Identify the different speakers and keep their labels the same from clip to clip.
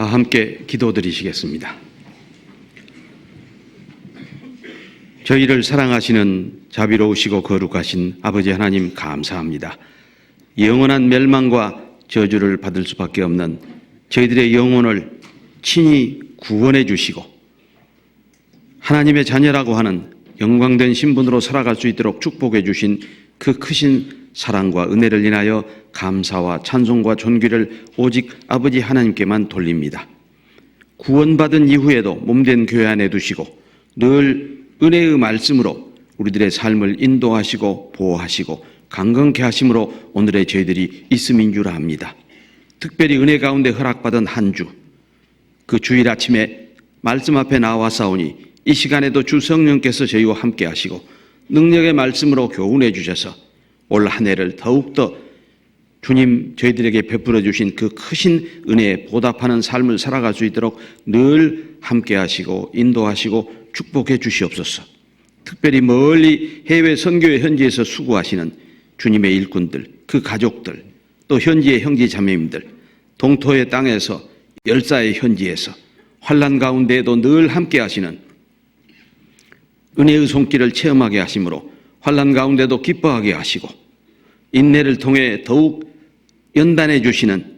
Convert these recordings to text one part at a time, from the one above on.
Speaker 1: 다 함께 기도드리시겠습니다. 저희를 사랑하시는 자비로우시고 거룩하신 아버지 하나님 감사합니다. 영원한 멸망과 저주를 받을 수밖에 없는 저희들의 영혼을 친히 구원해 주시고 하나님의 자녀라고 하는 영광된 신분으로 살아갈 수 있도록 축복해 주신 그 크신 사랑과 은혜를 인하여 감사와 찬송과 존귀를 오직 아버지 하나님께만 돌립니다. 구원받은 이후에도 몸된 교회 안에 두시고 늘 은혜의 말씀으로 우리들의 삶을 인도하시고 보호하시고 강건케 하심으로 오늘의 저희들이 있음인 줄 압니다. 특별히 은혜 가운데 허락받은 한 주, 그 주일 아침에 말씀 앞에 나와 싸우니 이 시간에도 주 성령께서 저희와 함께 하시고 능력의 말씀으로 교훈해 주셔서 올 한 해를 더욱더 주님 저희들에게 베풀어 주신 그 크신 은혜에 보답하는 삶을 살아갈 수 있도록 늘 함께 하시고 인도하시고 축복해 주시옵소서. 특별히 멀리 해외 선교회 현지에서 수고하시는 주님의 일꾼들, 그 가족들, 또 현지의 형제 자매님들, 동토의 땅에서 열사의 현지에서 환난 가운데에도 늘 함께 하시는 은혜의 손길을 체험하게 하심으로 환난 가운데도 기뻐하게 하시고 인내를 통해 더욱 연단해 주시는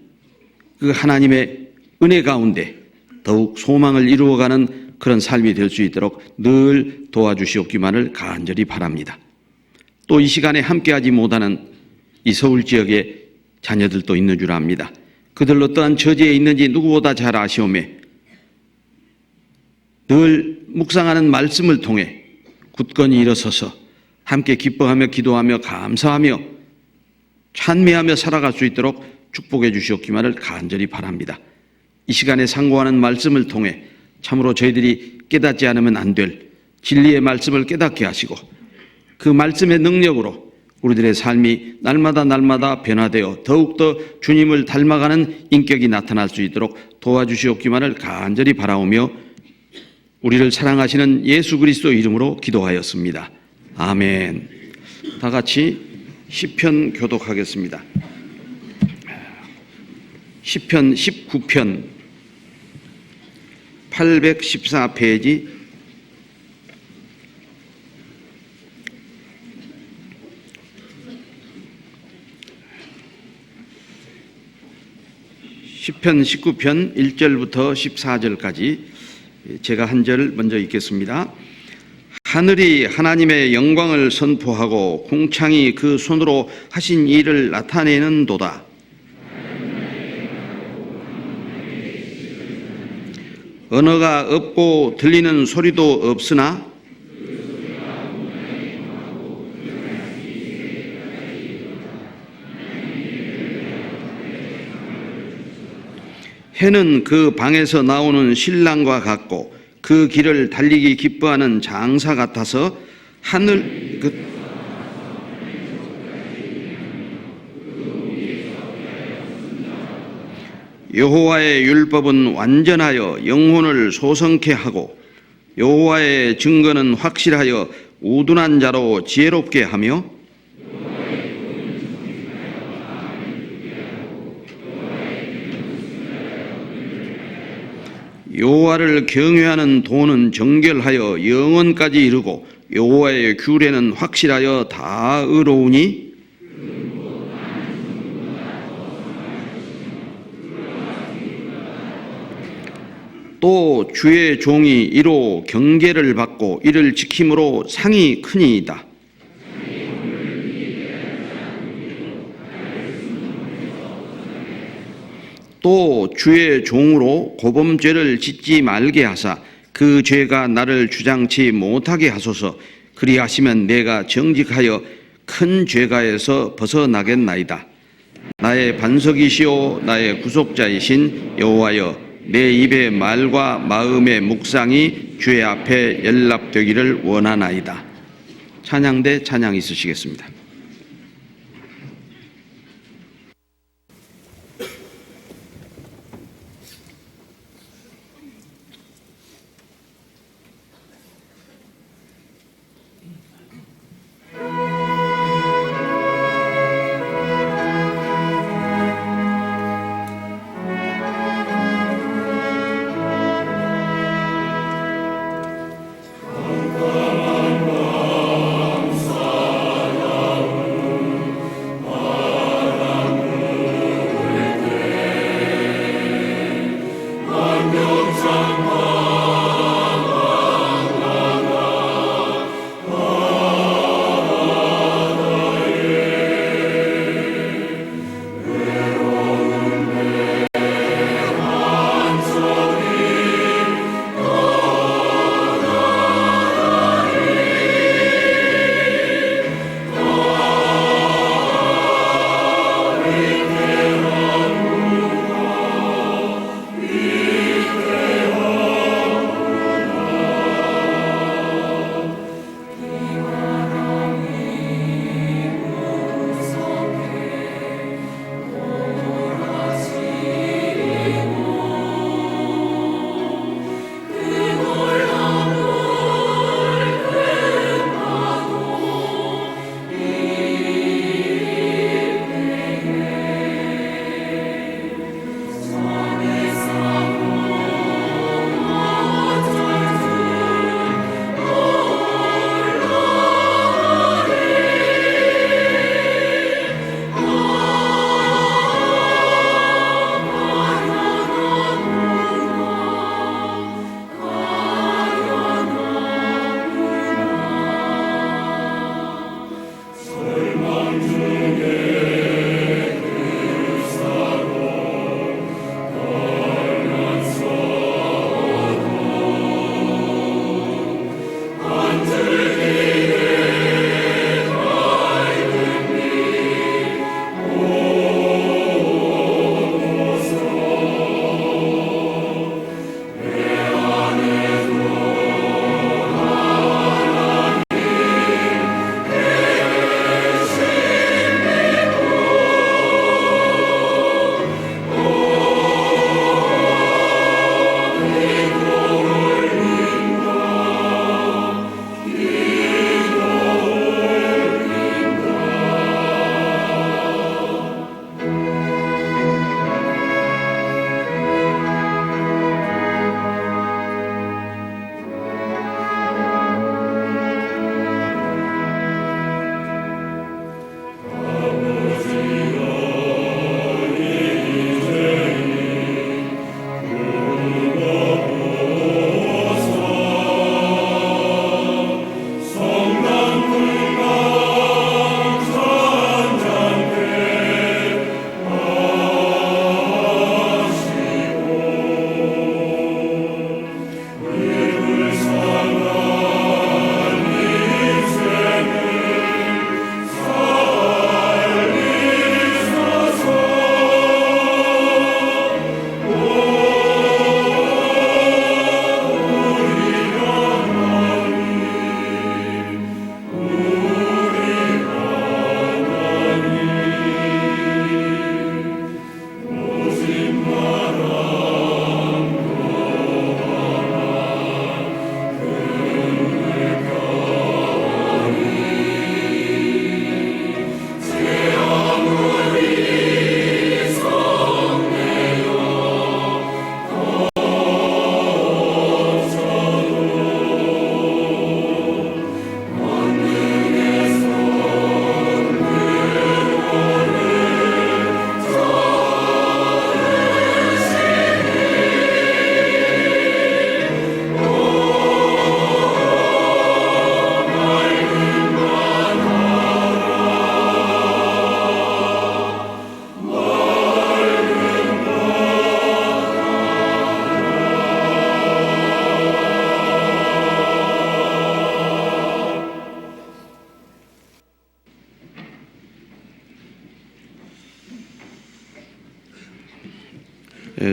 Speaker 1: 그 하나님의 은혜 가운데 더욱 소망을 이루어가는 그런 삶이 될 수 있도록 늘 도와주시옵기만을 간절히 바랍니다. 또 이 시간에 함께하지 못하는 이 서울 지역의 자녀들도 있는 줄 압니다. 그들 어떠한 처지에 있는지 누구보다 잘 아시오매 늘 묵상하는 말씀을 통해 굳건히 일어서서 함께 기뻐하며 기도하며 감사하며 찬미하며 살아갈 수 있도록 축복해 주시옵기만을 간절히 바랍니다. 이 시간에 상고하는 말씀을 통해 참으로 저희들이 깨닫지 않으면 안 될 진리의 말씀을 깨닫게 하시고 그 말씀의 능력으로 우리들의 삶이 날마다 변화되어 더욱더 주님을 닮아가는 인격이 나타날 수 있도록 도와주시옵기만을 간절히 바라오며 우리를 사랑하시는 예수 그리스도 이름으로 기도하였습니다. 아멘. 다 같이 시편 교독하겠습니다. 시편 19편 814페이지 시편 19편 1절부터 14절까지 제가 한 절 먼저 읽겠습니다. 하늘이 하나님의 영광을 선포하고 궁창이 그 손으로 하신 일을 나타내는도다. 언어가 없고 들리는 소리도 없으나 해는 그 방에서 나오는 신랑과 같고 그 길을 달리기 기뻐하는 장사 같아서 하늘 여호와의 율법은 완전하여 영혼을 소성케 하고 여호와의 증거는 확실하여 우둔한 자로 지혜롭게 하며 여호와를 경외하는 도는 정결하여 영원까지 이르고 여호와의 규례는 확실하여 다 의로우니 또 주의 종이 이로 경계를 받고 이를 지킴으로 상이 크니이다. 또 주의 종으로 고범죄를 짓지 말게 하사 그 죄가 나를 주장치 못하게 하소서. 그리하시면 내가 정직하여 큰 죄가에서 벗어나겠나이다. 나의 반석이시오 나의 구속자이신 여호와여, 내 입의 말과 마음의 묵상이 주의 앞에 연락되기를 원하나이다. 찬양대 찬양 있으시겠습니다.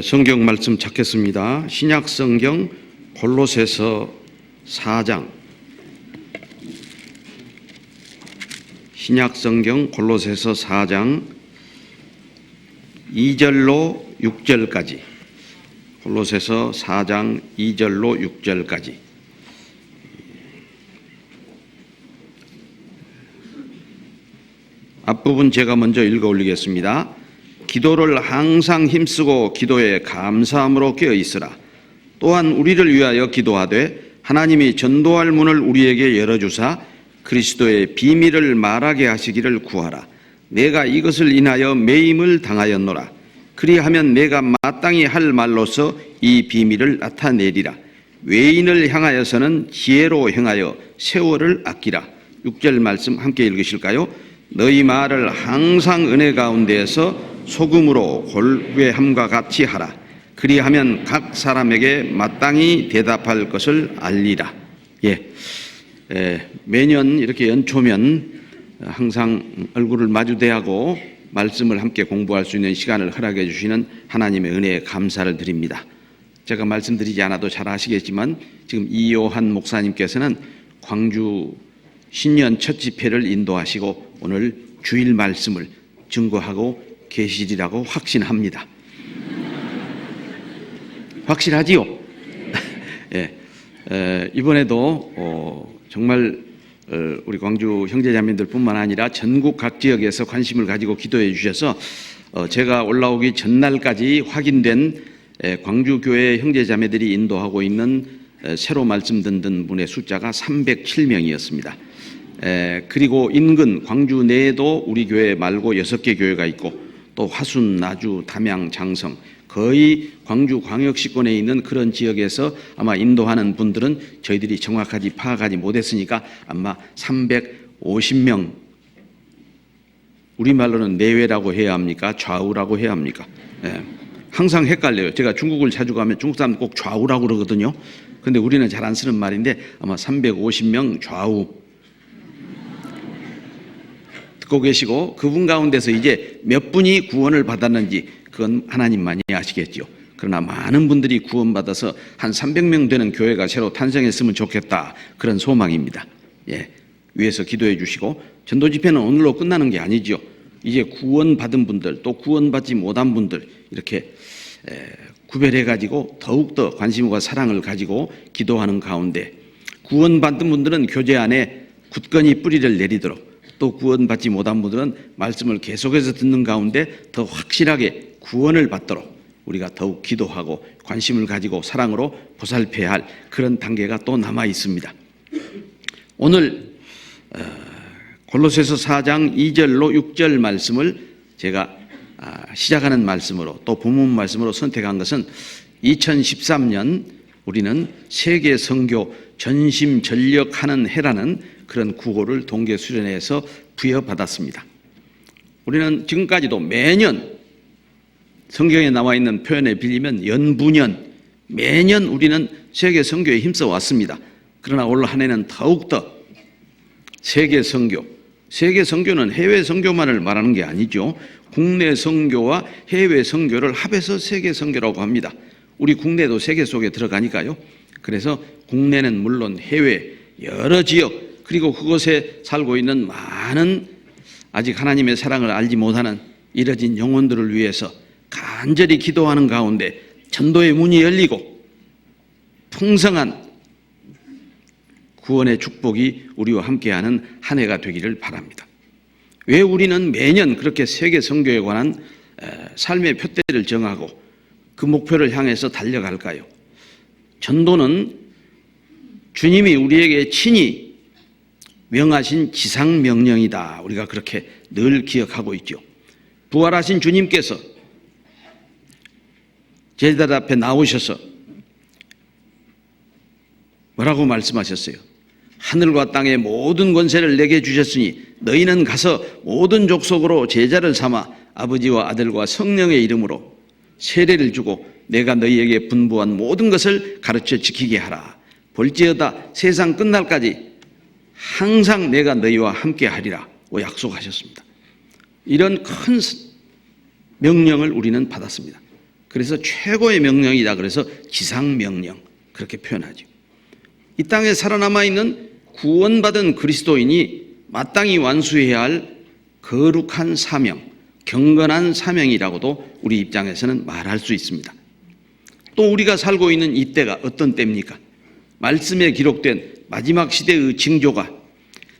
Speaker 1: 성경 말씀 찾겠습니다. 신약 성경 골로새서 4장. 신약 성경 골로새서 4장 2절로 6절까지. 골로새서 4장 2절로 6절까지. 앞부분 제가 먼저 읽어 올리겠습니다. 기도를 항상 힘쓰고 기도에 감사함으로 깨어 있으라. 또한 우리를 위하여 기도하되 하나님이 전도할 문을 우리에게 열어주사 그리스도의 비밀을 말하게 하시기를 구하라. 내가 이것을 인하여 매임을 당하였노라. 그리하면 내가 마땅히 할 말로서 이 비밀을 나타내리라. 외인을 향하여서는 지혜로 행하여 세월을 아끼라. 6절 말씀 함께 읽으실까요? 너희 말을 항상 은혜 가운데에서 소금으로 골고함과 같이 하라. 그리하면 각 사람에게 마땅히 대답할 것을 알리라. 매년 이렇게 연초면 항상 얼굴을 마주대하고 말씀을 함께 공부할 수 있는 시간을 허락해 주시는 하나님의 은혜에 감사를 드립니다. 제가 말씀드리지 않아도 잘 아시겠지만 지금 이요한 목사님께서는 광주 신년 첫 집회를 인도하시고 오늘 주일 말씀을 증거하고 계시리라고 확신합니다. 확실하지요? 이번에도 정말 우리 광주 형제자매들뿐만 아니라 전국 각 지역에서 관심을 가지고 기도해 주셔서 제가 올라오기 전날까지 확인된 광주교회 형제자매들이 인도하고 있는 새로 말씀 듣는 분의 숫자가 307명이었습니다. 그리고 인근 광주 내에도 우리 교회 말고 6개 교회가 있고 또 화순, 나주, 담양, 장성 거의 광주 광역시권에 있는 그런 지역에서 아마 인도하는 분들은 저희들이 정확하게 파악하지 못했으니까 아마 350명, 우리말로는 내외라고 해야 합니까? 좌우라고 해야 합니까? 항상 헷갈려요. 제가 중국을 자주 가면 중국 사람 꼭 좌우라고 그러거든요. 근데 우리는 잘 안 쓰는 말인데 아마 350명 좌우 듣고 계시고 그분 가운데서 이제 몇 분이 구원을 받았는지 그건 하나님만이 아시겠죠. 그러나 많은 분들이 구원받아서 한 300명 되는 교회가 새로 탄생했으면 좋겠다. 그런 소망입니다. 위에서 기도해 주시고 전도 집회는 오늘로 끝나는 게 아니죠. 이제 구원받은 분들 또 구원받지 못한 분들 이렇게 구별해 가지고 더욱더 관심과 사랑을 가지고 기도하는 가운데 구원받은 분들은 교제 안에 굳건히 뿌리를 내리도록 또 구원받지 못한 분들은 말씀을 계속해서 듣는 가운데 더 확실하게 구원을 받도록 우리가 더욱 기도하고 관심을 가지고 사랑으로 보살펴야 할 그런 단계가 또 남아 있습니다. 오늘 골로새서 4장 2절로 6절 말씀을 제가 시작하는 말씀으로 또 본문 말씀으로 선택한 것은 2013년 우리는 세계 선교 전심전력하는 해라는 그런 구호를 동계 수련회에서 부여받았습니다. 우리는 지금까지도 매년 성경에 나와 있는 표현에 빌리면 연부년 매년 우리는 세계 선교에 힘써 왔습니다. 그러나 올 한 해는 더욱더 세계 선교, 세계 선교는 해외 선교만을 말하는 게 아니죠. 국내 선교와 해외 선교를 합해서 세계 선교라고 합니다. 우리 국내도 세계 속에 들어가니까요. 그래서 국내는 물론 해외 여러 지역 그리고 그곳에 살고 있는 많은 아직 하나님의 사랑을 알지 못하는 잃어진 영혼들을 위해서 간절히 기도하는 가운데 전도의 문이 열리고 풍성한 구원의 축복이 우리와 함께하는 한 해가 되기를 바랍니다. 왜 우리는 매년 그렇게 세계 선교에 관한 삶의 표대를 정하고 그 목표를 향해서 달려갈까요? 전도는 주님이 우리에게 친히 명하신 지상명령이다. 우리가 그렇게 늘 기억하고 있죠. 부활하신 주님께서 제자들 앞에 나오셔서 뭐라고 말씀하셨어요? 하늘과 땅의 모든 권세를 내게 주셨으니 너희는 가서 모든 족속으로 제자를 삼아 아버지와 아들과 성령의 이름으로 세례를 주고 내가 너희에게 분부한 모든 것을 가르쳐 지키게 하라. 볼지어다 세상 끝날까지 항상 내가 너희와 함께 하리라고 약속하셨습니다. 이런 큰 명령을 우리는 받았습니다. 그래서 최고의 명령이다. 그래서 지상명령 그렇게 표현하죠. 이 땅에 살아남아 있는 구원받은 그리스도인이 마땅히 완수해야 할 거룩한 사명, 경건한 사명이라고도 우리 입장에서는 말할 수 있습니다. 또 우리가 살고 있는 이 때가 어떤 때입니까? 말씀에 기록된 마지막 시대의 징조가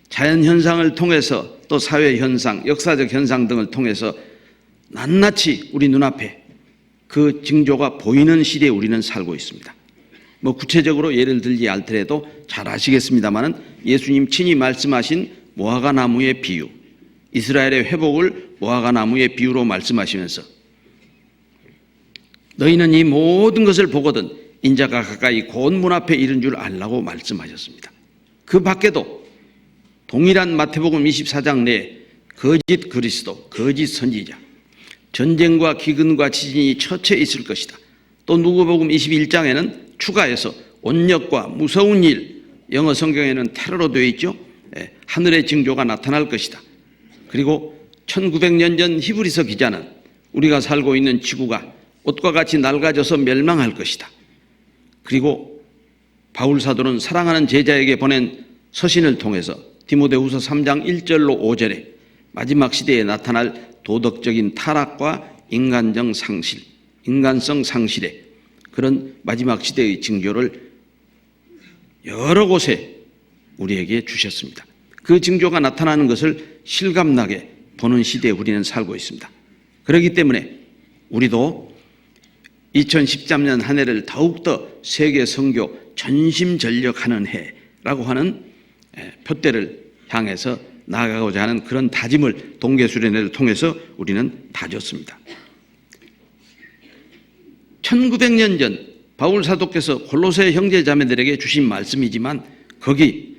Speaker 1: 자연현상을 통해서 또 사회현상, 역사적 현상 등을 통해서 낱낱이 우리 눈앞에 그 징조가 보이는 시대에 우리는 살고 있습니다. 구체적으로 예를 들지 않더라도 잘 아시겠습니다만은 예수님 친히 말씀하신 무화과 나무의 비유, 이스라엘의 회복을 무화과 나무의 비유로 말씀하시면서 너희는 이 모든 것을 보거든 인자가 가까이 곧 문 앞에 이른 줄 알라고 말씀하셨습니다. 그 밖에도 동일한 마태복음 24장 내에 거짓 그리스도, 거짓 선지자, 전쟁과 기근과 지진이 처체 있을 것이다. 또 누가복음 21장에는 추가해서 온역과 무서운 일, 영어 성경에는 테러로 되어 있죠. 하늘의 징조가 나타날 것이다. 그리고 1900년 전 히브리서 기자는 우리가 살고 있는 지구가 옷과 같이 낡아져서 멸망할 것이다. 그리고 바울 사도는 사랑하는 제자에게 보낸 서신을 통해서 디모데후서 3장 1절로 5절에 마지막 시대에 나타날 도덕적인 타락과 인간성 상실의 그런 마지막 시대의 징조를 여러 곳에 우리에게 주셨습니다. 그 징조가 나타나는 것을 실감나게 보는 시대에 우리는 살고 있습니다. 그렇기 때문에 우리도 2013년 한 해를 더욱더 세계 선교 전심전력하는 해라고 하는 표대를 향해서 나아가고자 하는 그런 다짐을 동계수련회를 통해서 우리는 다졌습니다. 1900년 전 바울 사도께서 골로새 형제자매들에게 주신 말씀이지만 거기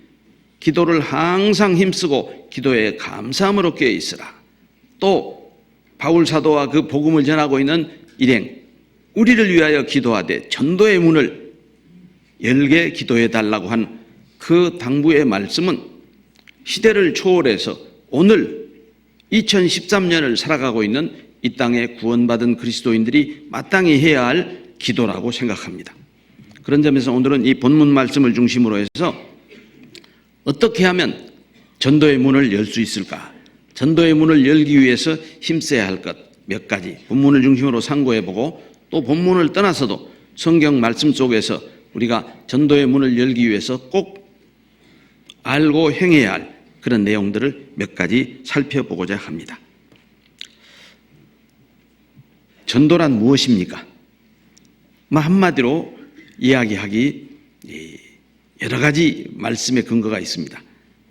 Speaker 1: 기도를 항상 힘쓰고 기도에 감사함으로 깨어 있으라. 또 바울 사도와 그 복음을 전하고 있는 일행 우리를 위하여 기도하되 전도의 문을 열게 기도해 달라고 한 그 당부의 말씀은 시대를 초월해서 오늘 2013년을 살아가고 있는 이 땅에 구원받은 그리스도인들이 마땅히 해야 할 기도라고 생각합니다. 그런 점에서 오늘은 이 본문 말씀을 중심으로 해서 어떻게 하면 전도의 문을 열 수 있을까? 전도의 문을 열기 위해서 힘써야 할 것 몇 가지 본문을 중심으로 상고해보고 또 본문을 떠나서도 성경 말씀 속에서 우리가 전도의 문을 열기 위해서 꼭 알고 행해야 할 그런 내용들을 몇 가지 살펴보고자 합니다. 전도란 무엇입니까? 한마디로 이야기하기 여러 가지 말씀의 근거가 있습니다.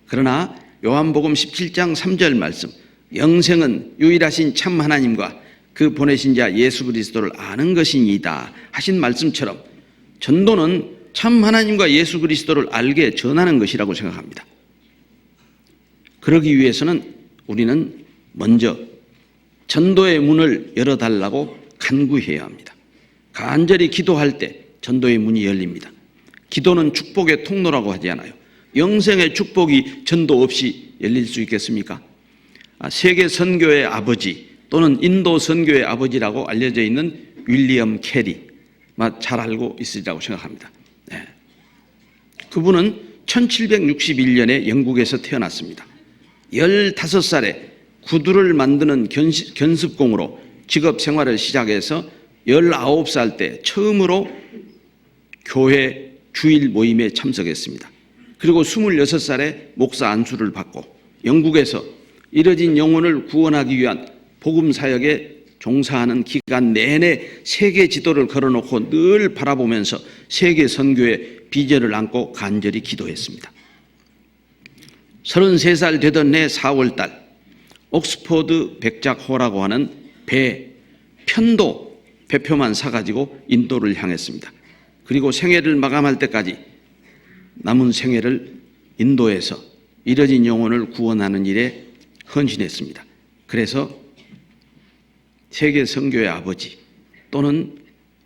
Speaker 1: 그러나 요한복음 17장 3절 말씀, 영생은 유일하신 참 하나님과 그 보내신 자 예수 그리스도를 아는 것이니이다 하신 말씀처럼 전도는 참 하나님과 예수 그리스도를 알게 전하는 것이라고 생각합니다. 그러기 위해서는 우리는 먼저 전도의 문을 열어달라고 간구해야 합니다. 간절히 기도할 때 전도의 문이 열립니다. 기도는 축복의 통로라고 하지 않아요. 영생의 축복이 전도 없이 열릴 수 있겠습니까? 세계 선교의 아버지 또는 인도 선교의 아버지라고 알려져 있는 윌리엄 캐리 잘 알고 있으리라고 생각합니다. 그분은 1761년에 영국에서 태어났습니다. 15살에 구두를 만드는 견습공으로 직업 생활을 시작해서 19살 때 처음으로 교회 주일 모임에 참석했습니다. 그리고 26살에 목사 안수를 받고 영국에서 잃어진 영혼을 구원하기 위한 복음 사역에 종사하는 기간 내내 세계 지도를 걸어놓고 늘 바라보면서 세계 선교의 비전을 안고 간절히 기도했습니다. 33살 되던 해 4월 달 옥스퍼드 백작호라고 하는 편도 배표만 사가지고 인도를 향했습니다. 그리고 생애를 마감할 때까지 남은 생애를 인도에서 잃어진 영혼을 구원하는 일에 헌신했습니다. 그래서 세계 선교의 아버지 또는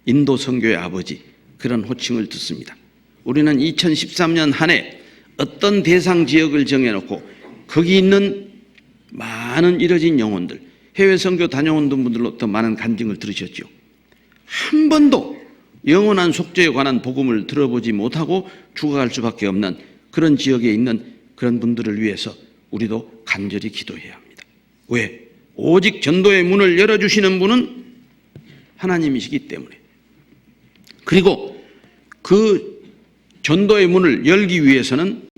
Speaker 1: 인도 선교의 아버지 그런 호칭을 듣습니다. 우리는 2013년 한 해 어떤 대상 지역을 정해놓고 거기 있는 많은 잃어진 영혼들, 해외 선교 다녀온 분들로부터 많은 간증을 들으셨죠. 한 번도 영원한 속죄에 관한 복음을 들어보지 못하고 죽어갈 수밖에 없는 그런 지역에 있는 그런 분들을 위해서 우리도 간절히 기도해야 합니다. 왜? 오직 전도의 문을 열어주시는 분은 하나님이시기 때문에. 그리고 그 전도의 문을 열기 위해서는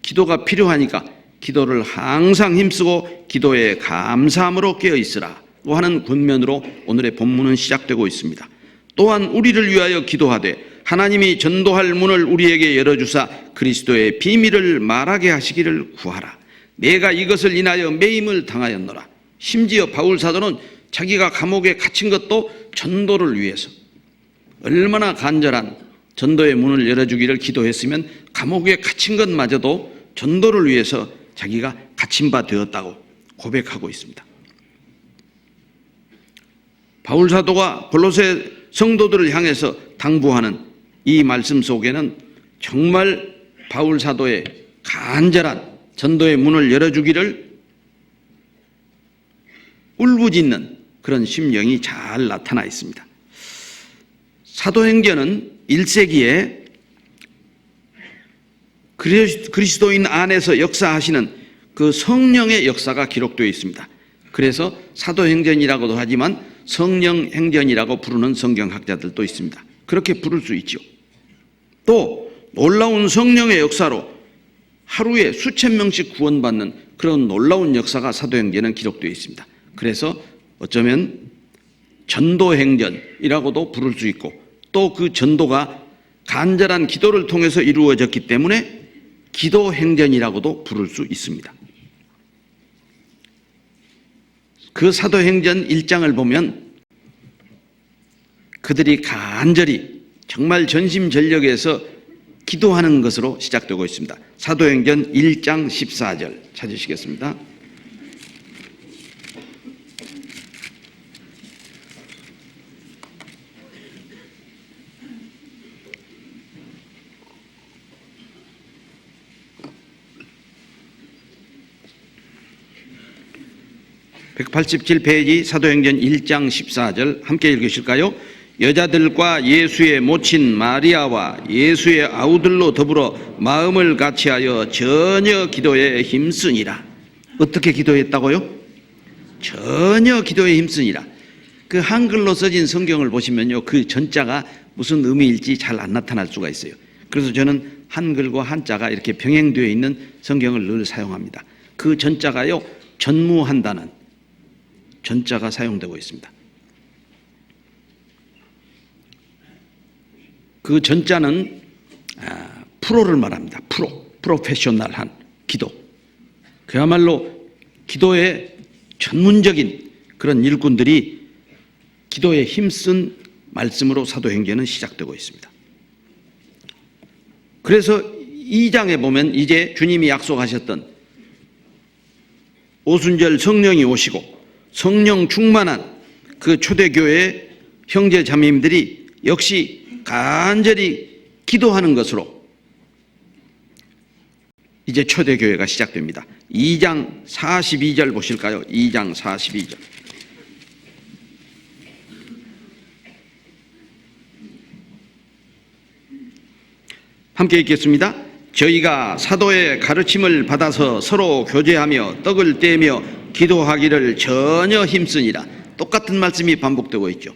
Speaker 1: 기도가 필요하니까 기도를 항상 힘쓰고 기도에 감사함으로 깨어있으라고 하는 군면으로 오늘의 본문은 시작되고 있습니다. 또한 우리를 위하여 기도하되 하나님이 전도할 문을 우리에게 열어주사 그리스도의 비밀을 말하게 하시기를 구하라. 내가 이것을 인하여 매임을 당하였노라. 심지어 바울 사도는 자기가 감옥에 갇힌 것도 전도를 위해서 얼마나 간절한 전도의 문을 열어주기를 기도했으면 감옥에 갇힌 것마저도 전도를 위해서 자기가 갇힌 바 되었다고 고백하고 있습니다. 바울 사도가 골로새 성도들을 향해서 당부하는 이 말씀 속에는 정말 바울 사도의 간절한 전도의 문을 열어주기를 울부짖는 그런 심령이 잘 나타나 있습니다. 사도행전은 1세기에 그리스도인 안에서 역사하시는 그 성령의 역사가 기록되어 있습니다. 그래서 사도행전이라고도 하지만 성령행전이라고 부르는 성경학자들도 있습니다. 그렇게 부를 수 있죠. 또 놀라운 성령의 역사로 하루에 수천 명씩 구원받는 그런 놀라운 역사가 사도행전은 기록되어 있습니다. 그래서 어쩌면 전도행전이라고도 부를 수 있고 또 그 전도가 간절한 기도를 통해서 이루어졌기 때문에 기도행전이라고도 부를 수 있습니다. 그 사도행전 1장을 보면 그들이 간절히 정말 전심전력에서 기도하는 것으로 시작되고 있습니다. 사도행전 1장 14절 찾으시겠습니다. (187페이지) 사도행전 1장 14절 함께 읽으실까요? 여자들과 예수의 모친 마리아와 예수의 아우들로 더불어 마음을 같이하여 전혀 기도에 힘쓰니라. 어떻게 기도했다고요? 전혀 기도에 힘쓰니라. 그 한글로 써진 성경을 보시면요, 그 전자가 무슨 의미일지 잘 안 나타날 수가 있어요. 그래서 저는 한글과 한자가 이렇게 병행되어 있는 성경을 늘 사용합니다. 그 전자가요, 전무한다는 전자가 사용되고 있습니다. 그 전자는 프로를 말합니다. 프로페셔널한 기도. 그야말로 기도의 전문적인 그런 일꾼들이 기도에 힘쓴 말씀으로 사도행전은 시작되고 있습니다. 그래서 2장에 보면 이제 주님이 약속하셨던 오순절 성령이 오시고 성령 충만한 그 초대교회 형제 자매님들이 역시 간절히 기도하는 것으로 이제 초대교회가 시작됩니다. 2장 42절 보실까요? 2장 42절. 함께 읽겠습니다. 저희가 사도의 가르침을 받아서 서로 교제하며 떡을 떼며 기도하기를 전혀 힘쓰니라. 똑같은 말씀이 반복되고 있죠.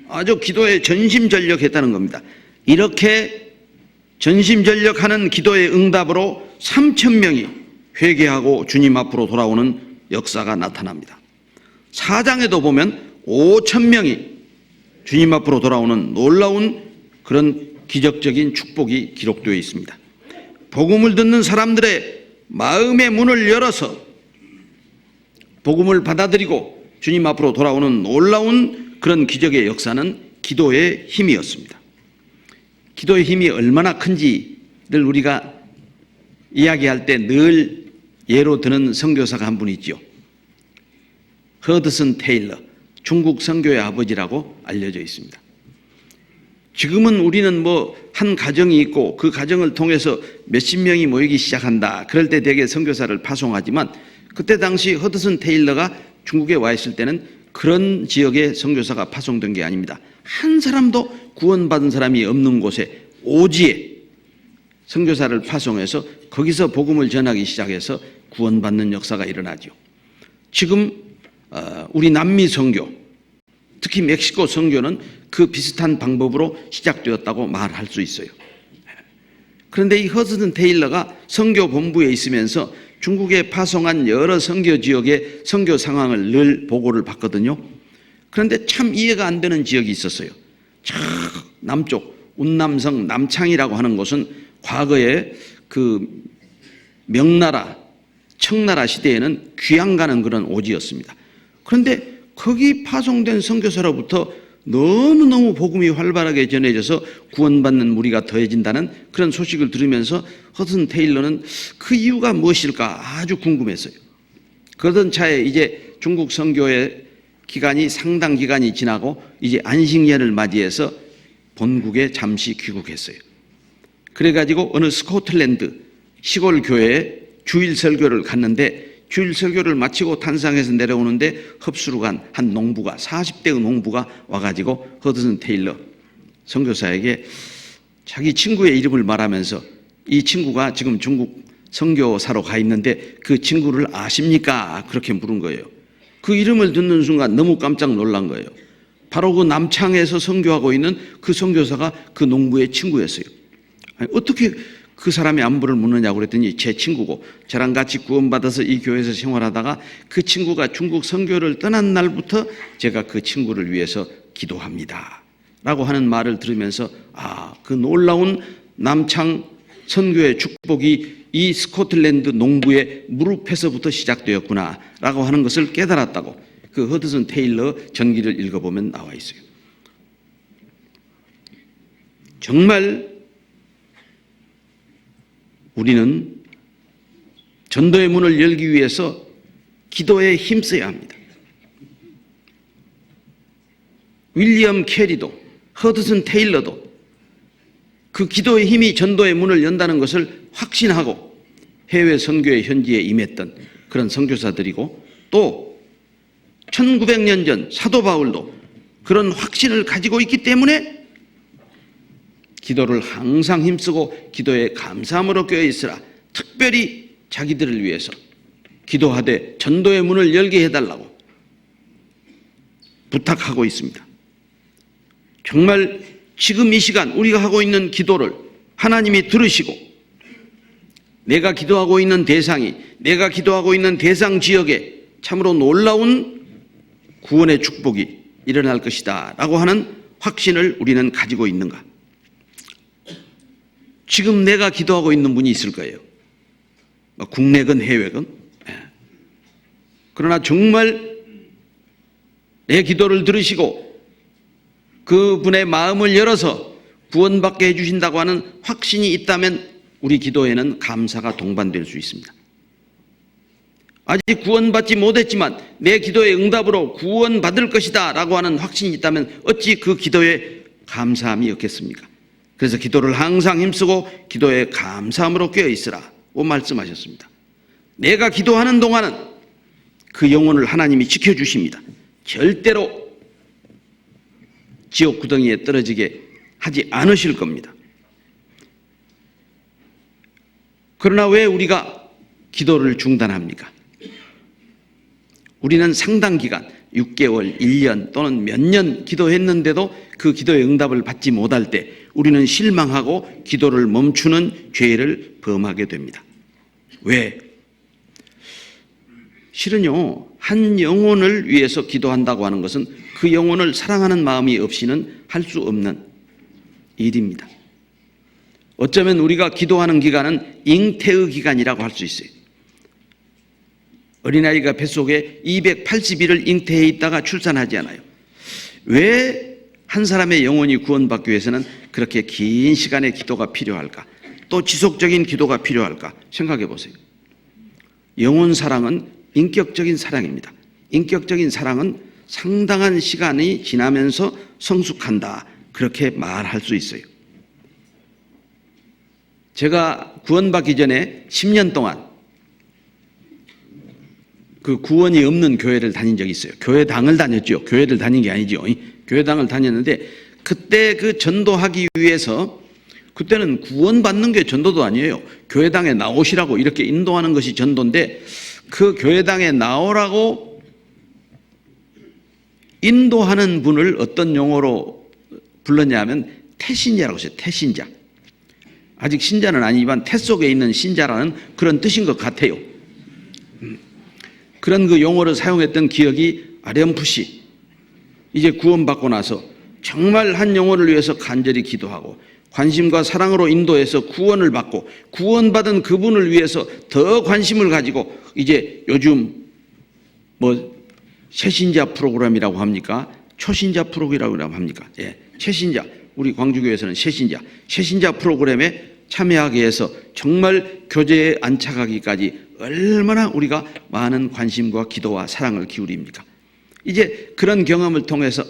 Speaker 1: 아주 기도에 전심전력했다는 겁니다. 이렇게 전심전력하는 기도의 응답으로 3,000명이 회개하고 주님 앞으로 돌아오는 역사가 나타납니다. 4장에도 보면 5,000명이 주님 앞으로 돌아오는 놀라운 그런 기적적인 축복이 기록되어 있습니다. 복음을 듣는 사람들의 마음의 문을 열어서 복음을 받아들이고 주님 앞으로 돌아오는 놀라운 그런 기적의 역사는 기도의 힘이었습니다. 기도의 힘이 얼마나 큰지를 우리가 이야기할 때 늘 예로 드는 선교사가 한 분 있죠. 허드슨 테일러, 중국 선교의 아버지라고 알려져 있습니다. 지금은 우리는 한 가정이 있고 그 가정을 통해서 몇십 명이 모이기 시작한다. 그럴 때 대개 선교사를 파송하지만 그때 당시 허드슨 테일러가 중국에 와 있을 때는 그런 지역에 선교사가 파송된 게 아닙니다. 한 사람도 구원받은 사람이 없는 곳에 오지에 선교사를 파송해서 거기서 복음을 전하기 시작해서 구원받는 역사가 일어나죠. 지금 우리 남미 선교, 특히 멕시코 선교는 그 비슷한 방법으로 시작되었다고 말할 수 있어요. 그런데 이 허드슨 테일러가 선교 본부에 있으면서 중국에 파송한 여러 선교 지역의 선교 상황을 늘 보고를 받거든요. 그런데 참 이해가 안 되는 지역이 있었어요. 저 남쪽 운남성 남창이라고 하는 곳은 과거에 그 명나라 청나라 시대에는 귀양 가는 그런 오지였습니다. 그런데 거기 파송된 선교사로부터 너무너무 복음이 활발하게 전해져서 구원받는 무리가 더해진다는 그런 소식을 들으면서 허드슨 테일러는 그 이유가 무엇일까 아주 궁금했어요. 그러던 차에 이제 중국 선교의 기간이 상당 기간이 지나고 이제 안식년을 맞이해서 본국에 잠시 귀국했어요. 그래가지고 어느 스코틀랜드 시골 교회에 주일 설교를 갔는데 주일 설교를 마치고 탄상에서 내려오는데 흡수로 간 한 농부가 40대의 농부가 와가지고 허드슨 테일러 선교사에게 자기 친구의 이름을 말하면서 이 친구가 지금 중국 선교사로 가 있는데 그 친구를 아십니까? 그렇게 물은 거예요. 그 이름을 듣는 순간 너무 깜짝 놀란 거예요. 바로 그 남창에서 선교하고 있는 그 선교사가 그 농부의 친구였어요. 아니, 어떻게 그 사람의 안부를 묻느냐고 그랬더니 제 친구고 저랑 같이 구원받아서 이 교회에서 생활하다가 그 친구가 중국 선교를 떠난 날부터 제가 그 친구를 위해서 기도합니다 라고 하는 말을 들으면서 그 놀라운 남창 선교의 축복이 이 스코틀랜드 농부의 무릎에서부터 시작되었구나 라고 하는 것을 깨달았다고 그 허드슨 테일러 전기를 읽어보면 나와 있어요. 정말 우리는 전도의 문을 열기 위해서 기도에 힘써야 합니다. 윌리엄 캐리도 허드슨 테일러도 그 기도의 힘이 전도의 문을 연다는 것을 확신하고 해외 선교의 현지에 임했던 그런 선교사들이고 또 1900년 전 사도 바울도 그런 확신을 가지고 있기 때문에 기도를 항상 힘쓰고 기도에 감사함으로 껴있으라 특별히 자기들을 위해서 기도하되 전도의 문을 열게 해달라고 부탁하고 있습니다. 정말 지금 이 시간 우리가 하고 있는 기도를 하나님이 들으시고 내가 기도하고 있는 대상이 내가 기도하고 있는 대상 지역에 참으로 놀라운 구원의 축복이 일어날 것이다 라고 하는 확신을 우리는 가지고 있는가? 지금 내가 기도하고 있는 분이 있을 거예요. 국내건 해외건. 그러나 정말 내 기도를 들으시고 그분의 마음을 열어서 구원받게 해주신다고 하는 확신이 있다면 우리 기도에는 감사가 동반될 수 있습니다. 아직 구원받지 못했지만 내 기도의 응답으로 구원받을 것이다 라고 하는 확신이 있다면 어찌 그 기도에 감사함이 없겠습니까? 그래서 기도를 항상 힘쓰고 기도에 감사함으로 껴있으라고 말씀하셨습니다. 내가 기도하는 동안은 그 영혼을 하나님이 지켜주십니다. 절대로 지옥 구덩이에 떨어지게 하지 않으실 겁니다. 그러나 왜 우리가 기도를 중단합니까? 우리는 상당 기간 6개월, 1년 또는 몇 년 기도했는데도 그 기도의 응답을 받지 못할 때 우리는 실망하고 기도를 멈추는 죄를 범하게 됩니다. 왜? 실은요, 한 영혼을 위해서 기도한다고 하는 것은 그 영혼을 사랑하는 마음이 없이는 할 수 없는 일입니다. 어쩌면 우리가 기도하는 기간은 잉태의 기간이라고 할 수 있어요. 어린아이가 뱃속에 280일을 잉태해 있다가 출산하지 않아요. 왜 한 사람의 영혼이 구원받기 위해서는 그렇게 긴 시간의 기도가 필요할까? 또 지속적인 기도가 필요할까? 생각해 보세요. 영혼 사랑은 인격적인 사랑입니다. 인격적인 사랑은 상당한 시간이 지나면서 성숙한다. 그렇게 말할 수 있어요. 제가 구원받기 전에 10년 동안 그 구원이 없는 교회를 다닌 적이 있어요. 교회당을 다녔죠. 교회를 다닌 게 아니죠. 교회당을 다녔는데 그때 그 전도하기 위해서 그때는 구원받는 게 전도도 아니에요. 교회당에 나오시라고 이렇게 인도하는 것이 전도인데 그 교회당에 나오라고 인도하는 분을 어떤 용어로 불렀냐면 태신자라고 했어요. 태신자. 아직 신자는 아니지만 태 속에 있는 신자라는 그런 뜻인 것 같아요. 그런 그 용어를 사용했던 기억이 아렴풋이 이제 구원받고 나서 정말 한 영혼을 위해서 간절히 기도하고 관심과 사랑으로 인도해서 구원을 받고 구원받은 그분을 위해서 더 관심을 가지고 이제 요즘 뭐 새신자 프로그램이라고 합니까? 초신자 프로그램이라고 합니까? 예, 새신자. 우리 광주교회에서는 새신자 프로그램에 참여하게 해서 정말 교제에 안착하기까지 얼마나 우리가 많은 관심과 기도와 사랑을 기울입니까? 이제 그런 경험을 통해서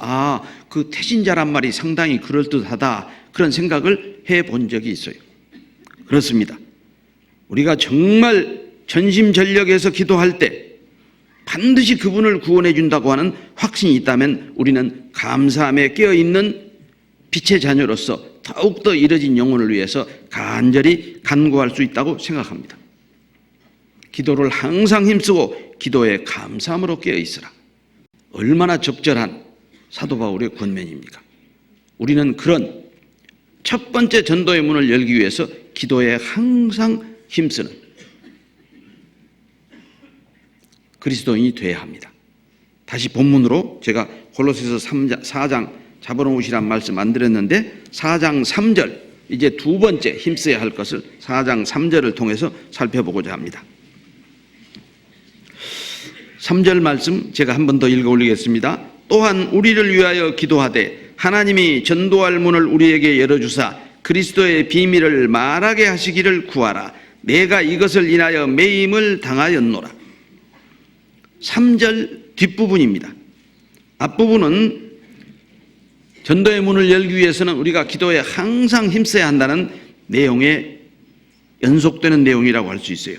Speaker 1: 그 태신자란 말이 상당히 그럴듯하다 그런 생각을 해본 적이 있어요. 그렇습니다. 우리가 정말 전심전력해서 기도할 때 반드시 그분을 구원해 준다고 하는 확신이 있다면 우리는 감사함에 깨어있는 빛의 자녀로서 더욱더 이뤄진 영혼을 위해서 간절히 간구할 수 있다고 생각합니다. 기도를 항상 힘쓰고 기도에 감사함으로 깨어있으라. 얼마나 적절한 사도 바울의 권면입니까? 우리는 그런 첫 번째 전도의 문을 열기 위해서 기도에 항상 힘쓰는 그리스도인이 되어야 합니다. 다시 본문으로 제가 골로새서 4장 잡아놓으시란 말씀 안 드렸는데 4장 3절 이제 두 번째 힘써야 할 것을 4장 3절을 통해서 살펴보고자 합니다. 3절 말씀 제가 한 번 더 읽어 올리겠습니다. 또한 우리를 위하여 기도하되 하나님이 전도할 문을 우리에게 열어주사 그리스도의 비밀을 말하게 하시기를 구하라. 내가 이것을 인하여 매임을 당하였노라. 3절 뒷부분입니다. 앞부분은 전도의 문을 열기 위해서는 우리가 기도에 항상 힘써야 한다는 내용에 연속되는 내용이라고 할 수 있어요.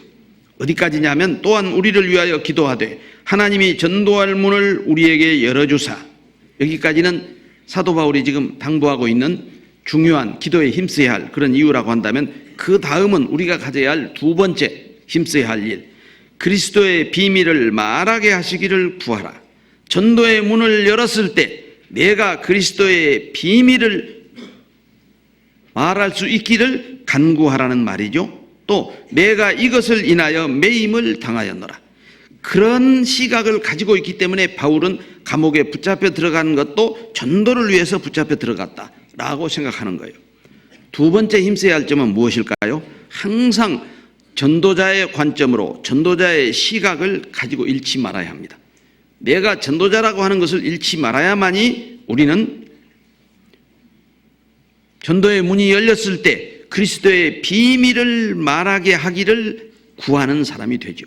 Speaker 1: 어디까지냐면 또한 우리를 위하여 기도하되 하나님이 전도할 문을 우리에게 열어주사, 여기까지는 사도 바울이 지금 당부하고 있는 중요한 기도에 힘써야 할 그런 이유라고 한다면 그 다음은 우리가 가져야 할 두 번째 힘써야 할 일, 그리스도의 비밀을 말하게 하시기를 구하라. 전도의 문을 열었을 때 내가 그리스도의 비밀을 말할 수 있기를 간구하라는 말이죠. 또 내가 이것을 인하여 매임을 당하였노라. 그런 시각을 가지고 있기 때문에 바울은 감옥에 붙잡혀 들어간 것도 전도를 위해서 붙잡혀 들어갔다라고 생각하는 거예요. 두 번째 힘써야 할 점은 무엇일까요? 항상 전도자의 관점으로 전도자의 시각을 가지고 잃지 말아야 합니다. 내가 전도자라고 하는 것을 잃지 말아야만이 우리는 전도의 문이 열렸을 때 그리스도의 비밀을 말하게 하기를 구하는 사람이 되죠.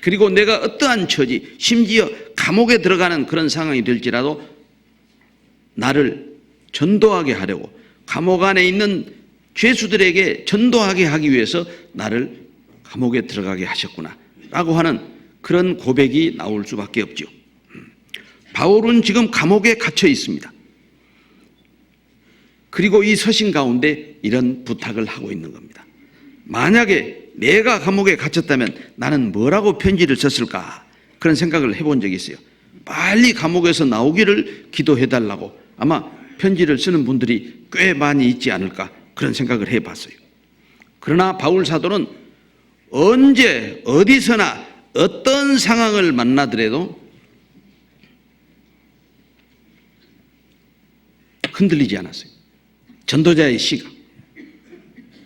Speaker 1: 그리고 내가 어떠한 처지, 심지어 감옥에 들어가는 그런 상황이 될지라도 나를 전도하게 하려고 감옥 안에 있는 죄수들에게 전도하게 하기 위해서 나를 감옥에 들어가게 하셨구나 라고 하는 그런 고백이 나올 수밖에 없죠. 바울은 지금 감옥에 갇혀 있습니다. 그리고 이 서신 가운데 이런 부탁을 하고 있는 겁니다. 만약에 내가 감옥에 갇혔다면 나는 뭐라고 편지를 썼을까? 그런 생각을 해본 적이 있어요. 빨리 감옥에서 나오기를 기도해달라고 아마 편지를 쓰는 분들이 꽤 많이 있지 않을까 그런 생각을 해봤어요. 그러나 바울 사도는 언제 어디서나 어떤 상황을 만나더라도 흔들리지 않았어요. 전도자의 시각.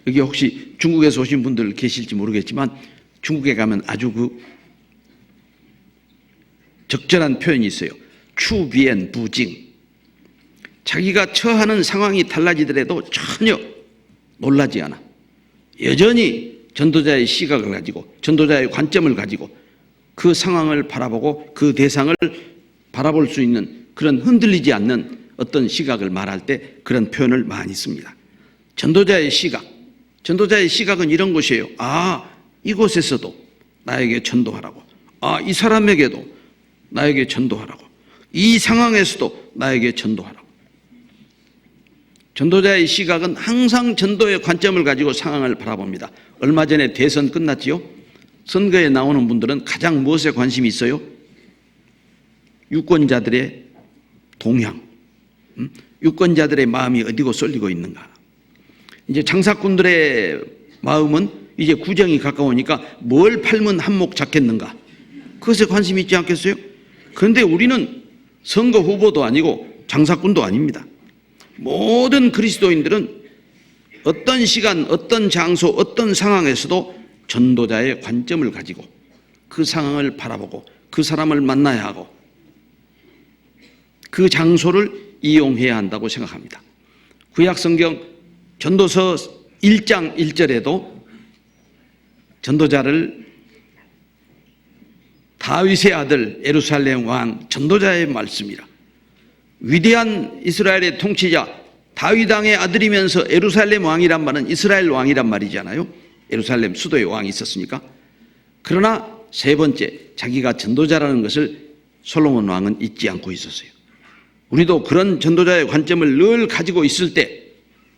Speaker 1: 여기 혹시 중국에서 오신 분들 계실지 모르겠지만 중국에 가면 아주 그 적절한 표현이 있어요. 추비엔 부징. 자기가 처하는 상황이 달라지더라도 전혀 놀라지 않아. 여전히 전도자의 시각을 가지고 전도자의 관점을 가지고 그 상황을 바라보고 그 대상을 바라볼 수 있는 그런 흔들리지 않는 어떤 시각을 말할 때 그런 표현을 많이 씁니다. 전도자의 시각. 전도자의 시각은 이런 것이에요. 이곳에서도 나에게 전도하라고. 이 사람에게도 나에게 전도하라고. 이 상황에서도 나에게 전도하라고. 전도자의 시각은 항상 전도의 관점을 가지고 상황을 바라봅니다. 얼마 전에 대선 끝났지요? 선거에 나오는 분들은 가장 무엇에 관심이 있어요? 유권자들의 동향, 유권자들의 마음이 어디고 쏠리고 있는가. 이제 장사꾼들의 마음은 이제 구정이 가까우니까 뭘 팔면 한몫 잡겠는가, 그것에 관심이 있지 않겠어요? 그런데 우리는 선거 후보도 아니고 장사꾼도 아닙니다. 모든 그리스도인들은 어떤 시간, 어떤 장소, 어떤 상황에서도 전도자의 관점을 가지고 그 상황을 바라보고 그 사람을 만나야 하고 그 장소를 이용해야 한다고 생각합니다. 구약성경 전도서 1장 1절에도 전도자를 다윗의 아들 예루살렘 왕 전도자의 말씀이라. 위대한 이스라엘의 통치자 다윗 왕의 아들이면서 예루살렘 왕이란 말은 이스라엘 왕이란 말이잖아요. 예루살렘 수도의 왕이 있었으니까. 그러나 세 번째, 자기가 전도자라는 것을 솔로몬 왕은 잊지 않고 있었어요. 우리도 그런 전도자의 관점을 늘 가지고 있을 때,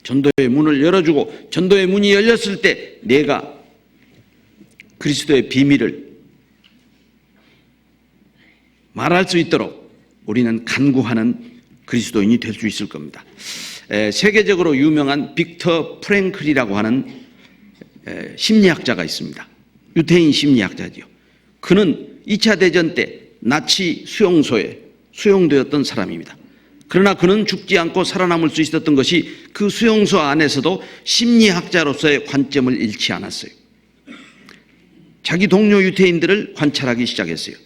Speaker 1: 전도의 문을 열어주고 전도의 문이 열렸을 때 내가 그리스도의 비밀을 말할 수 있도록 우리는 간구하는 그리스도인이 될 수 있을 겁니다. 세계적으로 유명한 빅터 프랭클이라고 하는 심리학자가 있습니다. 유태인 심리학자지요. 그는 2차 대전 때 나치 수용소에 수용되었던 사람입니다. 그러나 그는 죽지 않고 살아남을 수 있었던 것이 그 수용소 안에서도 심리학자로서의 관점을 잃지 않았어요. 자기 동료 유태인들을 관찰하기 시작했어요.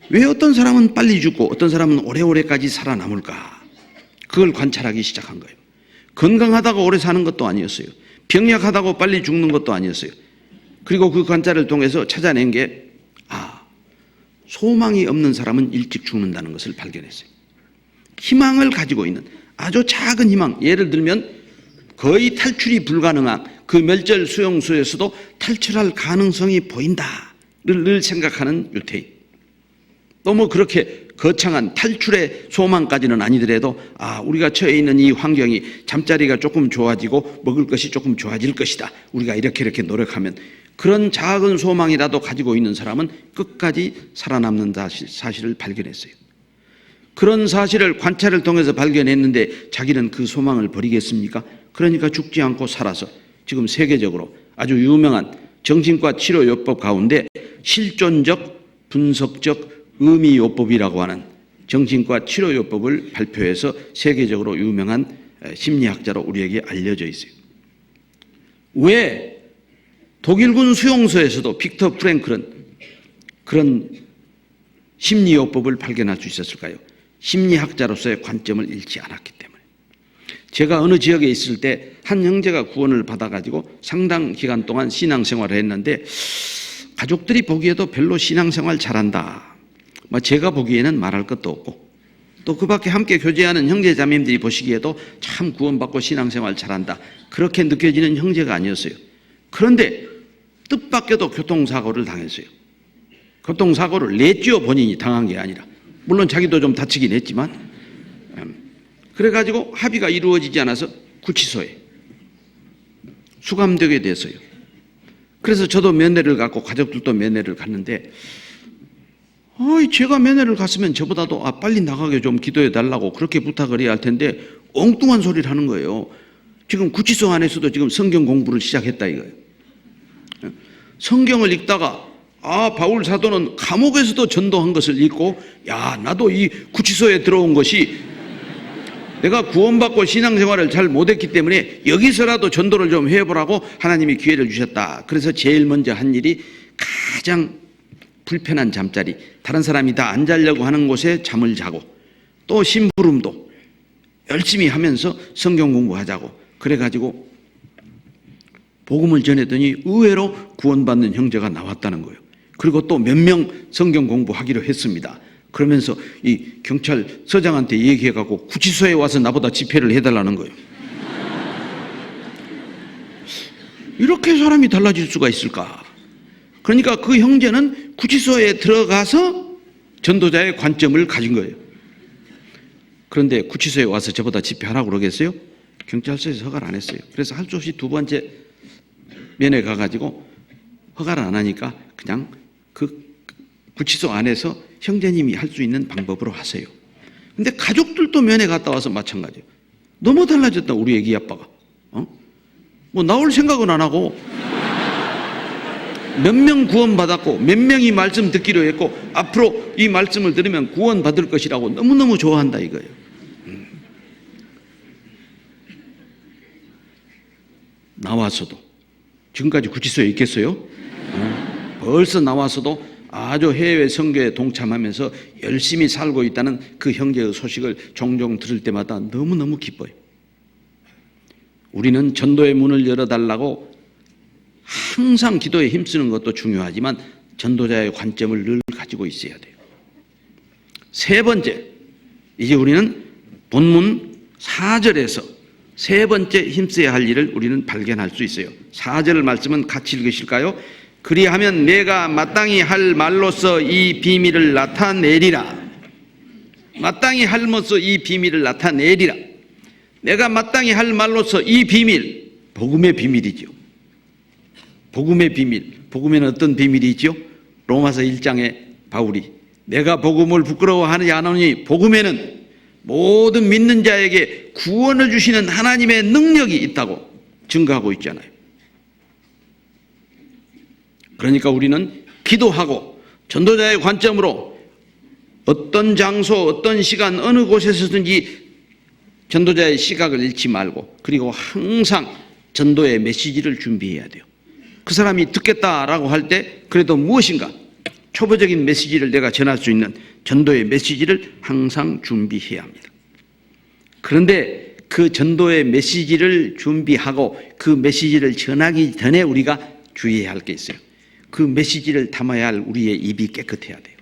Speaker 1: 왜 어떤 사람은 빨리 죽고 어떤 사람은 오래오래까지 살아남을까? 그걸 관찰하기 시작한 거예요. 건강하다고 오래 사는 것도 아니었어요. 병약하다고 빨리 죽는 것도 아니었어요. 그리고 그 관찰을 통해서 찾아낸 게 소망이 없는 사람은 일찍 죽는다는 것을 발견했어요. 희망을 가지고 있는 아주 작은 희망, 예를 들면 거의 탈출이 불가능한 그 멸절 수용소에서도 탈출할 가능성이 보인다를 늘 생각하는 유태인. 너무 그렇게 거창한 탈출의 소망까지는 아니더라도 우리가 처해 있는 이 환경이 잠자리가 조금 좋아지고 먹을 것이 조금 좋아질 것이다. 우리가 이렇게 노력하면, 그런 작은 소망이라도 가지고 있는 사람은 끝까지 살아남는 사실을 발견했어요. 그런 사실을 관찰을 통해서 발견했는데 자기는 그 소망을 버리겠습니까? 그러니까 죽지 않고 살아서 지금 세계적으로 아주 유명한 정신과 치료요법 가운데 실존적 분석적 의미요법이라고 하는 정신과 치료요법을 발표해서 세계적으로 유명한 심리학자로 우리에게 알려져 있어요. 왜 독일군 수용소에서도 빅터 프랭클은 그런 심리요법을 발견할 수 있었을까요? 심리학자로서의 관점을 잃지 않았기 때문에. 제가 어느 지역에 있을 때 한 형제가 구원을 받아가지고 상당 기간 동안 신앙생활을 했는데 가족들이 보기에도 별로 신앙생활 잘한다, 제가 보기에는 말할 것도 없고, 또 그 밖에 함께 교제하는 형제자매님들이 보시기에도 참 구원받고 신앙생활 잘한다, 그렇게 느껴지는 형제가 아니었어요. 그런데 뜻밖에도 교통사고를 당했어요. 교통사고를 냈죠. 본인이 당한 게 아니라. 물론 자기도 좀 다치긴 했지만. 그래가지고 합의가 이루어지지 않아서 구치소에 수감되게 됐어요. 그래서 저도 면회를 갔고 가족들도 면회를 갔는데 제가 면회를 갔으면 저보다도 빨리 나가게 좀 기도해 달라고 그렇게 부탁을 해야 할 텐데 엉뚱한 소리를 하는 거예요. 지금 구치소 안에서도 지금 성경 공부를 시작했다 이거예요. 성경을 읽다가 바울 사도는 감옥에서도 전도한 것을 읽고 나도 이 구치소에 들어온 것이 내가 구원받고 신앙생활을 잘 못했기 때문에 여기서라도 전도를 좀 해보라고 하나님이 기회를 주셨다. 그래서 제일 먼저 한 일이 가장 불편한 잠자리, 다른 사람이 다 안 자려고 하는 곳에 잠을 자고, 또 심부름도 열심히 하면서 성경 공부하자고 그래가지고 복음을 전했더니 의외로 구원받는 형제가 나왔다는 거예요. 그리고 또 몇 명 성경 공부하기로 했습니다. 그러면서 이 경찰서장한테 얘기해갖고 구치소에 와서 나보다 집회를 해달라는 거예요. 이렇게 사람이 달라질 수가 있을까? 그러니까 그 형제는 구치소에 들어가서 전도자의 관점을 가진 거예요. 그런데 구치소에 와서 저보다 집회하라고 그러겠어요? 경찰서에서 허가를 안 했어요. 그래서 할 수 없이 두 번째 면회 가가지고 허가를 안 하니까 그냥 그 구치소 안에서 형제님이 할 수 있는 방법으로 하세요. 근데 가족들도 면회 갔다 와서 마찬가지예요. 너무 달라졌다, 우리 애기 아빠가. 뭐 나올 생각은 안 하고 몇 명 구원받았고 몇 명이 말씀 듣기로 했고 앞으로 이 말씀을 들으면 구원받을 것이라고 너무너무 좋아한다 이거예요. 나와서도 지금까지 구치소에 있겠어요? 벌써 나와서도 아주 해외 선교에 동참하면서 열심히 살고 있다는 그 형제의 소식을 종종 들을 때마다 너무너무 기뻐요. 우리는 전도의 문을 열어달라고 항상 기도에 힘쓰는 것도 중요하지만 전도자의 관점을 늘 가지고 있어야 돼요. 세 번째, 이제 우리는 본문 4절에서 세 번째 힘써야 할 일을 우리는 발견할 수 있어요. 4절 말씀은 같이 읽으실까요? 그리하면 내가 마땅히 할 말로서 이 비밀을 나타내리라. 마땅히 할로서 이 비밀을 나타내리라. 내가 마땅히 할 말로서 이 비밀, 복음의 비밀이죠. 복음의 비밀. 복음에는 어떤 비밀이 있죠? 로마서 1장에 바울이 내가 복음을 부끄러워하지 않으니 복음에는 모든 믿는 자에게 구원을 주시는 하나님의 능력이 있다고 증거하고 있잖아요. 그러니까 우리는 기도하고 전도자의 관점으로 어떤 장소, 어떤 시간, 어느 곳에서든지 전도자의 시각을 잃지 말고 그리고 항상 전도의 메시지를 준비해야 돼요. 그 사람이 듣겠다라고 할 때 그래도 무엇인가 초보적인 메시지를 내가 전할 수 있는 전도의 메시지를 항상 준비해야 합니다. 그런데 그 전도의 메시지를 준비하고 그 메시지를 전하기 전에 우리가 주의해야 할 게 있어요. 그 메시지를 담아야 할 우리의 입이 깨끗해야 돼요.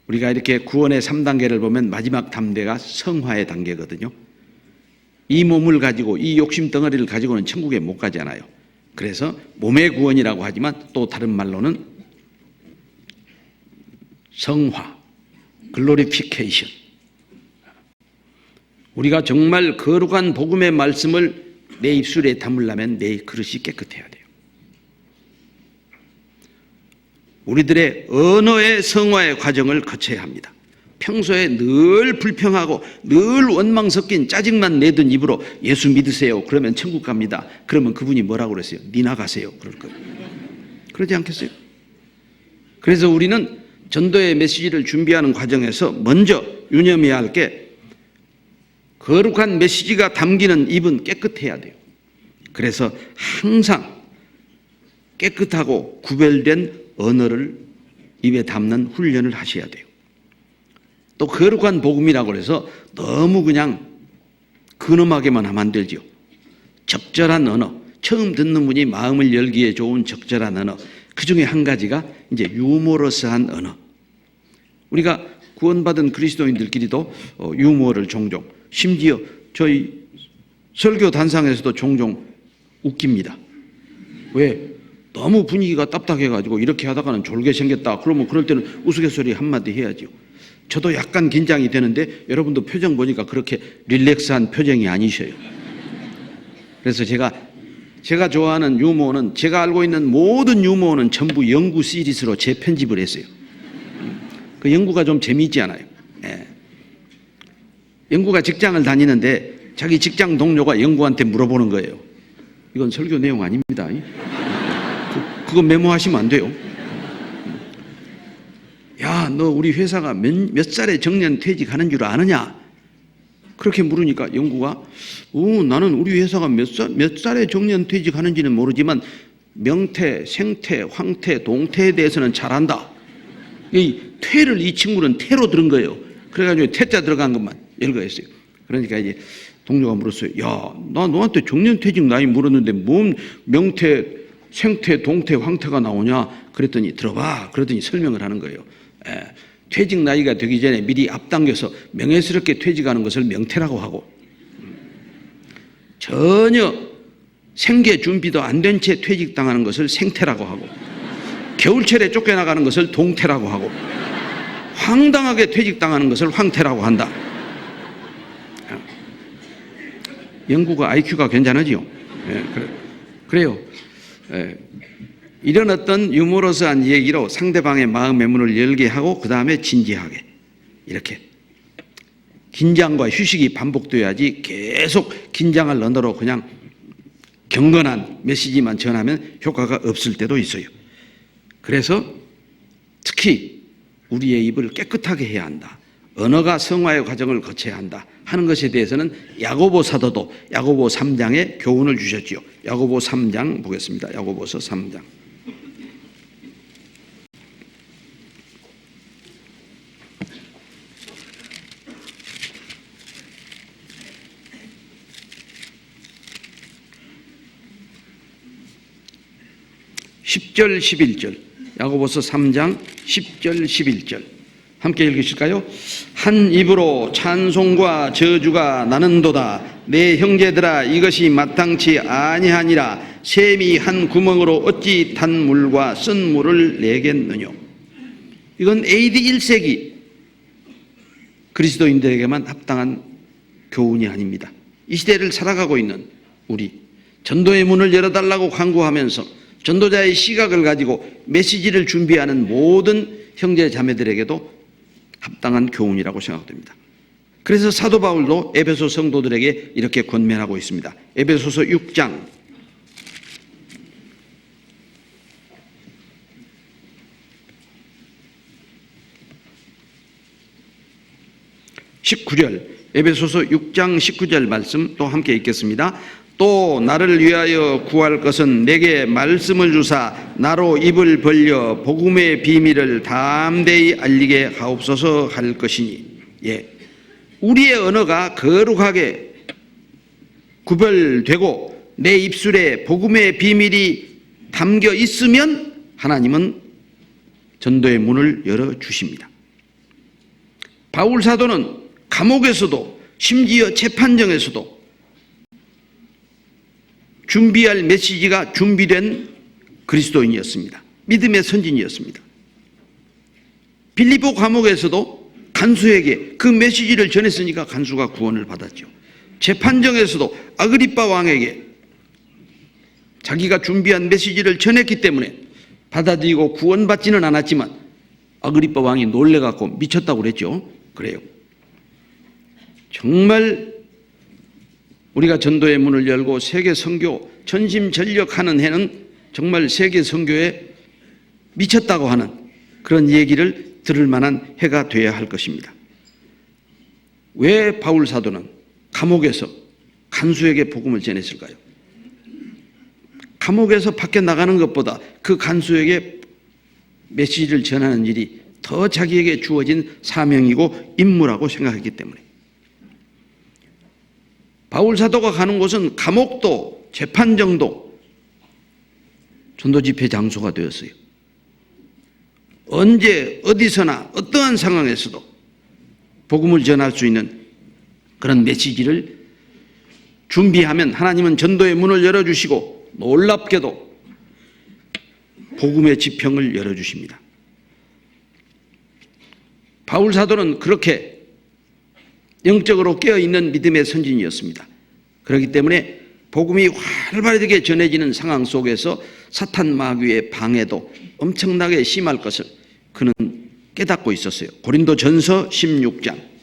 Speaker 1: 우리가 이렇게 구원의 3단계를 보면 마지막 단계가 성화의 단계거든요. 이 몸을 가지고 이 욕심 덩어리를 가지고는 천국에 못 가잖아요. 그래서 몸의 구원이라고 하지만 또 다른 말로는 성화, 글로리피케이션. 우리가 정말 거룩한 복음의 말씀을 내 입술에 담으려면 내 그릇이 깨끗해야 돼요. 우리들의 언어의 성화의 과정을 거쳐야 합니다. 평소에 늘 불평하고 늘 원망 섞인 짜증만 내던 입으로 예수 믿으세요. 그러면 천국 갑니다. 그러면 그분이 뭐라고 그랬어요? 니 나가세요. 그럴 거예요. 그러지 않겠어요? 그래서 우리는 전도의 메시지를 준비하는 과정에서 먼저 유념해야 할 게 거룩한 메시지가 담기는 입은 깨끗해야 돼요. 그래서 항상 깨끗하고 구별된 언어를 입에 담는 훈련을 하셔야 돼요. 또 거룩한 복음이라고 해서 너무 그냥 근엄하게만 하면 안 되죠. 적절한 언어, 처음 듣는 분이 마음을 열기에 좋은 적절한 언어, 그 중에 한 가지가 이제 유머러스한 언어. 우리가 구원받은 그리스도인들끼리도 유머를 종종, 심지어 저희 설교 단상에서도 종종 웃깁니다. 왜? 너무 분위기가 딱딱해가지고 이렇게 하다가는 졸게 생겼다. 그러면 그럴 때는 우스갯소리 한마디 해야죠. 저도 약간 긴장이 되는데 여러분도 표정 보니까 그렇게 릴렉스한 표정이 아니셔요. 그래서 제가 좋아하는 유머는 제가 알고 있는 모든 유머는 전부 영구 시리즈로 재편집을 했어요. 그 영구가 좀 재미있지 않아요? 예. 영구가 직장을 다니는데 자기 직장 동료가 영구한테 물어보는 거예요. 이건 설교 내용 아닙니다. 그거 메모하시면 안 돼요. 야, 너 우리 회사가 몇 살에 정년 퇴직하는 줄 아느냐? 그렇게 물으니까 영구가 나는 우리 회사가 몇 살에 정년 퇴직하는지는 모르지만 명퇴, 생퇴, 황퇴, 동퇴에 대해서는 잘 안다. 이 퇴를 이 친구는 퇴로 들은 거예요. 그래가지고 퇴자 들어간 것만 열거했어요. 그러니까 이제 동료가 물었어요. 야, 나 너한테 정년 퇴직 나이 물었는데 뭔 명퇴, 생퇴, 동퇴, 황퇴가 나오냐? 그랬더니 들어봐. 그러더니 설명을 하는 거예요. 퇴직 나이가 되기 전에 미리 앞당겨서 명예스럽게 퇴직하는 것을 명퇴라고 하고 전혀 생계 준비도 안 된 채 퇴직당하는 것을 생퇴라고 하고 겨울철에 쫓겨나가는 것을 동태라고 하고 황당하게 퇴직당하는 것을 황태라고 한다. 영국어 IQ가 괜찮으지요? 예, 그래요. 예, 이런 어떤 유머러스한 얘기로 상대방의 마음의 문을 열게 하고 그 다음에 진지하게 이렇게 긴장과 휴식이 반복돼야지 계속 긴장할 언어로 그냥 경건한 메시지만 전하면 효과가 없을 때도 있어요. 그래서 특히 우리의 입을 깨끗하게 해야 한다. 언어가 성화의 과정을 거쳐야 한다 하는 것에 대해서는 야고보 사도도 야고보 3장에 교훈을 주셨지요. 야고보 3장 보겠습니다. 야고보서 3장. (10절) (11절) 야고보서 3장 10절 11절 함께 읽으실까요? 한 입으로 찬송과 저주가 나는도다. 내 형제들아 이것이 마땅치 아니하니라. 샘이 한 구멍으로 어찌 탄 물과 쓴 물을 내겠느냐. 이건 AD 1세기 그리스도인들에게만 합당한 교훈이 아닙니다. 이 시대를 살아가고 있는 우리, 전도의 문을 열어달라고 강구하면서 전도자의 시각을 가지고 메시지를 준비하는 모든 형제 자매들에게도 합당한 교훈이라고 생각됩니다. 그래서 사도 바울도 에베소 성도들에게 이렇게 권면하고 있습니다. 에베소서 6장 19절, 에베소서 6장 19절 말씀 또 함께 읽겠습니다. 또 나를 위하여 구할 것은 내게 말씀을 주사 나로 입을 벌려 복음의 비밀을 담대히 알리게 하옵소서 할 것이니. 예, 우리의 언어가 거룩하게 구별되고 내 입술에 복음의 비밀이 담겨 있으면 하나님은 전도의 문을 열어주십니다. 바울 사도는 감옥에서도 심지어 재판정에서도 준비할 메시지가 준비된 그리스도인이었습니다. 믿음의 선진이었습니다. 빌립보 감옥에서도 간수에게 그 메시지를 전했으니까 간수가 구원을 받았죠. 재판정에서도 아그리빠 왕에게 자기가 준비한 메시지를 전했기 때문에 받아들이고 구원받지는 않았지만 아그리빠 왕이 놀래갖고 미쳤다고 그랬죠. 그래요. 정말 우리가 전도의 문을 열고 세계 선교 전심전력하는 해는 정말 세계 선교에 미쳤다고 하는 그런 얘기를 들을 만한 해가 되어야 할 것입니다. 왜 바울 사도는 감옥에서 간수에게 복음을 전했을까요? 감옥에서 밖에 나가는 것보다 그 간수에게 메시지를 전하는 일이 더 자기에게 주어진 사명이고 임무라고 생각했기 때문에. 바울 사도가 가는 곳은 감옥도 재판정도 전도 집회 장소가 되었어요. 언제 어디서나 어떠한 상황에서도 복음을 전할 수 있는 그런 메시지를 준비하면 하나님은 전도의 문을 열어주시고 놀랍게도 복음의 지평을 열어주십니다. 바울 사도는 그렇게 영적으로 깨어있는 믿음의 선진이었습니다. 그렇기 때문에 복음이 활발하게 전해지는 상황 속에서 사탄 마귀의 방해도 엄청나게 심할 것을 그는 깨닫고 있었어요. 고린도전서 16장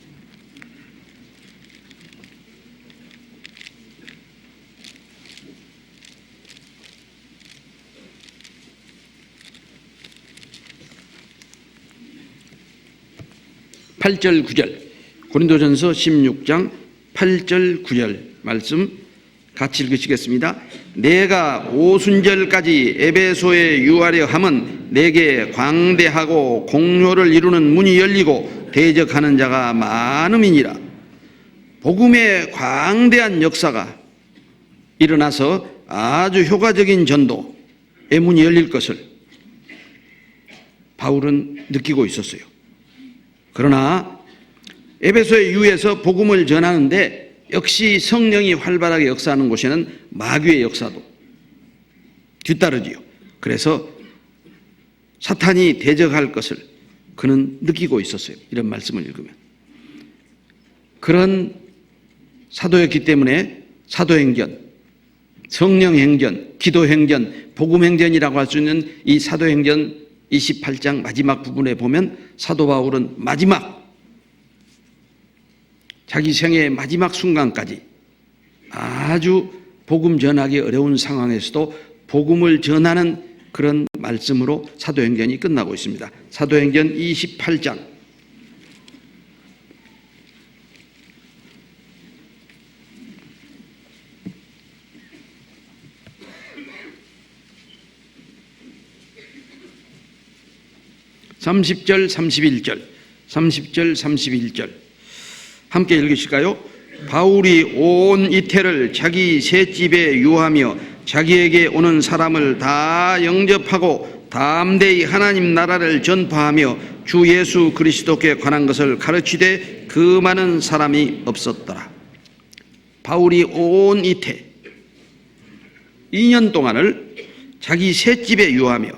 Speaker 1: 8절 9절 고린도전서 16장 8절 9절 말씀 같이 읽으시겠습니다. 내가 오순절까지 에베소에 유하려 함은 내게 광대하고 공효를 이루는 문이 열리고 대적하는 자가 많음이니라. 복음의 광대한 역사가 일어나서 아주 효과적인 전도의 문이 열릴 것을 바울은 느끼고 있었어요. 그러나 에베소의 유에서 복음을 전하는데 역시 성령이 활발하게 역사하는 곳에는 마귀의 역사도 뒤따르지요. 그래서 사탄이 대적할 것을 그는 느끼고 있었어요. 이런 말씀을 읽으면. 그런 사도였기 때문에 사도행전, 성령행전, 기도행전, 복음행전이라고 할 수 있는 이 사도행전 28장 마지막 부분에 보면 사도 바울은 마지막 자기 생애의 마지막 순간까지 아주 복음 전하기 어려운 상황에서도 복음을 전하는 그런 말씀으로 사도행전이 끝나고 있습니다. 사도행전 28장 30절, 31절 함께 읽으실까요? 바울이 온 이태를 자기 셋집에 유하며 자기에게 오는 사람을 다 영접하고 담대히 하나님 나라를 전파하며 주 예수 그리스도께 관한 것을 가르치되 그 많은 사람이 없었더라. 바울이 온 이태 2년 동안을 자기 셋집에 유하며,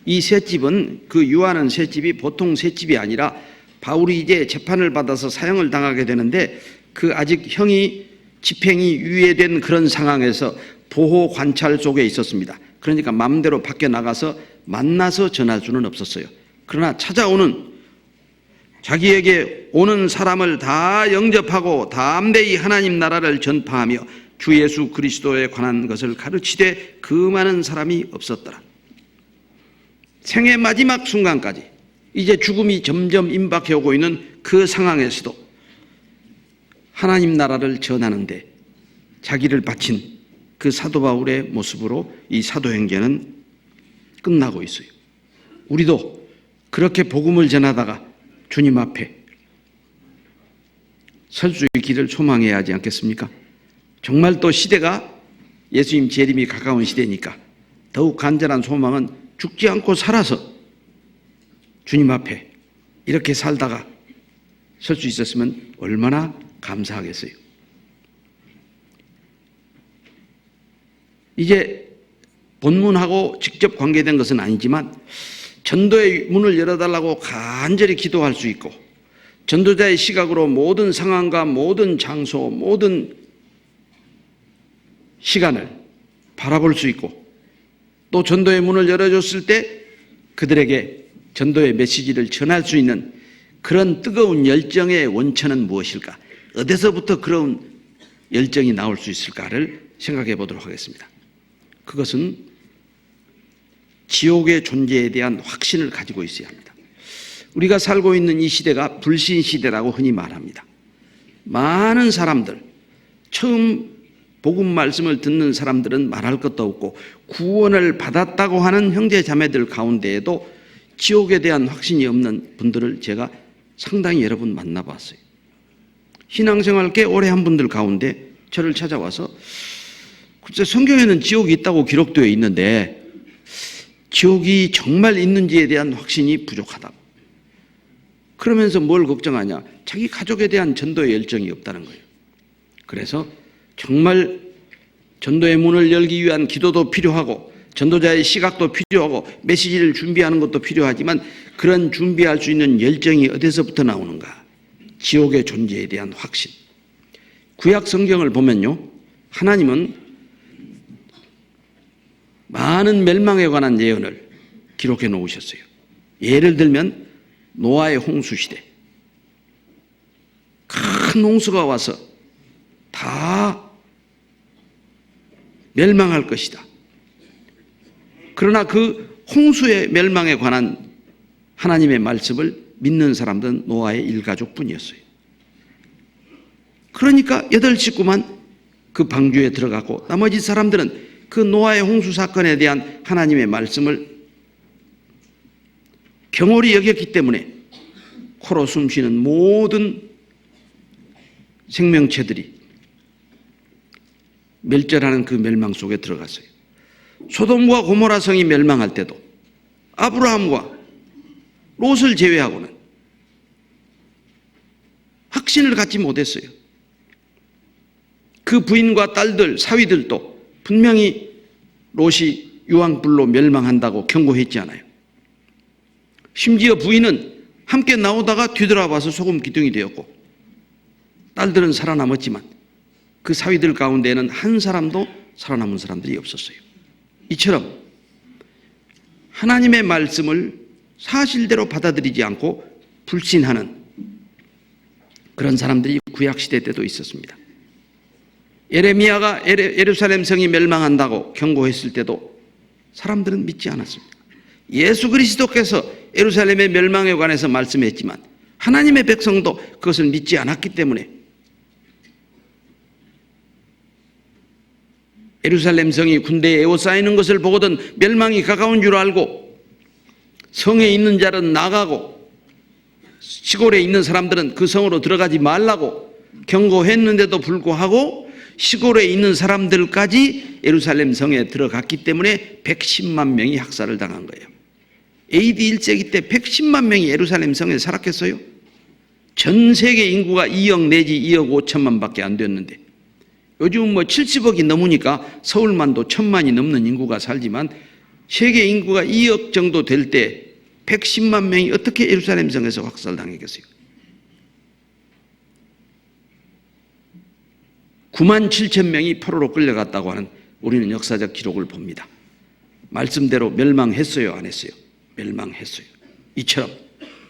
Speaker 1: 이 셋집은 그 유하는 셋집이 보통 셋집이 아니라 바울이 이제 재판을 받아서 사형을 당하게 되는데 그 아직 형이 집행이 유예된 그런 상황에서 보호 관찰 속에 있었습니다. 그러니까 마음대로 밖에 나가서 만나서 전할 수는 없었어요. 그러나 찾아오는 자기에게 오는 사람을 다 영접하고 담대히 하나님 나라를 전파하며 주 예수 그리스도에 관한 것을 가르치되 그 많은 사람이 없었더라. 생애 마지막 순간까지 이제 죽음이 점점 임박해 오고 있는 그 상황에서도 하나님 나라를 전하는데 자기를 바친 그 사도 바울의 모습으로 이 사도행전은 끝나고 있어요. 우리도 그렇게 복음을 전하다가 주님 앞에 설 수 있기를 소망해야 하지 않겠습니까? 정말 또 시대가 예수님 재림이 가까운 시대니까 더욱 간절한 소망은 죽지 않고 살아서 주님 앞에 이렇게 살다가 설 수 있었으면 얼마나 감사하겠어요. 이제 본문하고 직접 관계된 것은 아니지만 전도의 문을 열어달라고 간절히 기도할 수 있고 전도자의 시각으로 모든 상황과 모든 장소, 모든 시간을 바라볼 수 있고 또 전도의 문을 열어줬을 때 그들에게 전도의 메시지를 전할 수 있는 그런 뜨거운 열정의 원천은 무엇일까? 어디서부터 그런 열정이 나올 수 있을까를 생각해 보도록 하겠습니다. 그것은 지옥의 존재에 대한 확신을 가지고 있어야 합니다. 우리가 살고 있는 이 시대가 불신 시대라고 흔히 말합니다. 많은 사람들, 처음 복음 말씀을 듣는 사람들은 말할 것도 없고 구원을 받았다고 하는 형제 자매들 가운데에도 지옥에 대한 확신이 없는 분들을 제가 상당히 여러 분 만나봤어요. 신앙생활 꽤 오래 한 분들 가운데 저를 찾아와서 글쎄 성경에는 지옥이 있다고 기록되어 있는데 지옥이 정말 있는지에 대한 확신이 부족하다고. 그러면서 뭘 걱정하냐? 자기 가족에 대한 전도의 열정이 없다는 거예요. 그래서 정말 전도의 문을 열기 위한 기도도 필요하고 전도자의 시각도 필요하고 메시지를 준비하는 것도 필요하지만 그런 준비할 수 있는 열정이 어디서부터 나오는가? 지옥의 존재에 대한 확신. 구약 성경을 보면요, 하나님은 많은 멸망에 관한 예언을 기록해 놓으셨어요. 예를 들면 노아의 홍수 시대, 큰 홍수가 와서 다 멸망할 것이다. 그러나 그 홍수의 멸망에 관한 하나님의 말씀을 믿는 사람들은 노아의 일가족뿐이었어요. 그러니까 8식구만 그 방주에 들어가고 나머지 사람들은 그 노아의 홍수 사건에 대한 하나님의 말씀을 경홀히 여겼기 때문에 코로 숨쉬는 모든 생명체들이 멸절하는 그 멸망 속에 들어갔어요. 소돔과 고모라 성이 멸망할 때도 아브라함과 롯을 제외하고는 확신을 갖지 못했어요. 그 부인과 딸들, 사위들도 분명히 롯이 유황불로 멸망한다고 경고했지 않아요. 심지어 부인은 함께 나오다가 뒤돌아봐서 소금 기둥이 되었고 딸들은 살아남았지만 그 사위들 가운데에는 한 사람도 살아남은 사람들이 없었어요. 이처럼 하나님의 말씀을 사실대로 받아들이지 않고 불신하는 그런 사람들이 구약시대 때도 있었습니다. 예레미야가 예루살렘 성이 멸망한다고 경고했을 때도 사람들은 믿지 않았습니다. 예수 그리스도께서 예루살렘의 멸망에 관해서 말씀했지만 하나님의 백성도 그것을 믿지 않았기 때문에 예루살렘 성이 군대에 에워싸이는 것을 보거든 멸망이 가까운 줄 알고 성에 있는 자는 나가고 시골에 있는 사람들은 그 성으로 들어가지 말라고 경고했는데도 불구하고 시골에 있는 사람들까지 예루살렘 성에 들어갔기 때문에 110만 명이 학살을 당한 거예요. AD 1세기 때 110만 명이 예루살렘 성에 살았겠어요? 전 세계 인구가 2억 내지 2억 5천만 밖에 안 됐는데 요즘 70억이 넘으니까 서울만도 1,000만이 넘는 인구가 살지만 세계 인구가 2억 정도 될 때 110만 명이 어떻게 예루살렘 성에서 학살당했겠어요? 9만 7천 명이 포로로 끌려갔다고 하는 우리는 역사적 기록을 봅니다. 말씀대로 멸망했어요, 안 했어요? 멸망했어요. 이처럼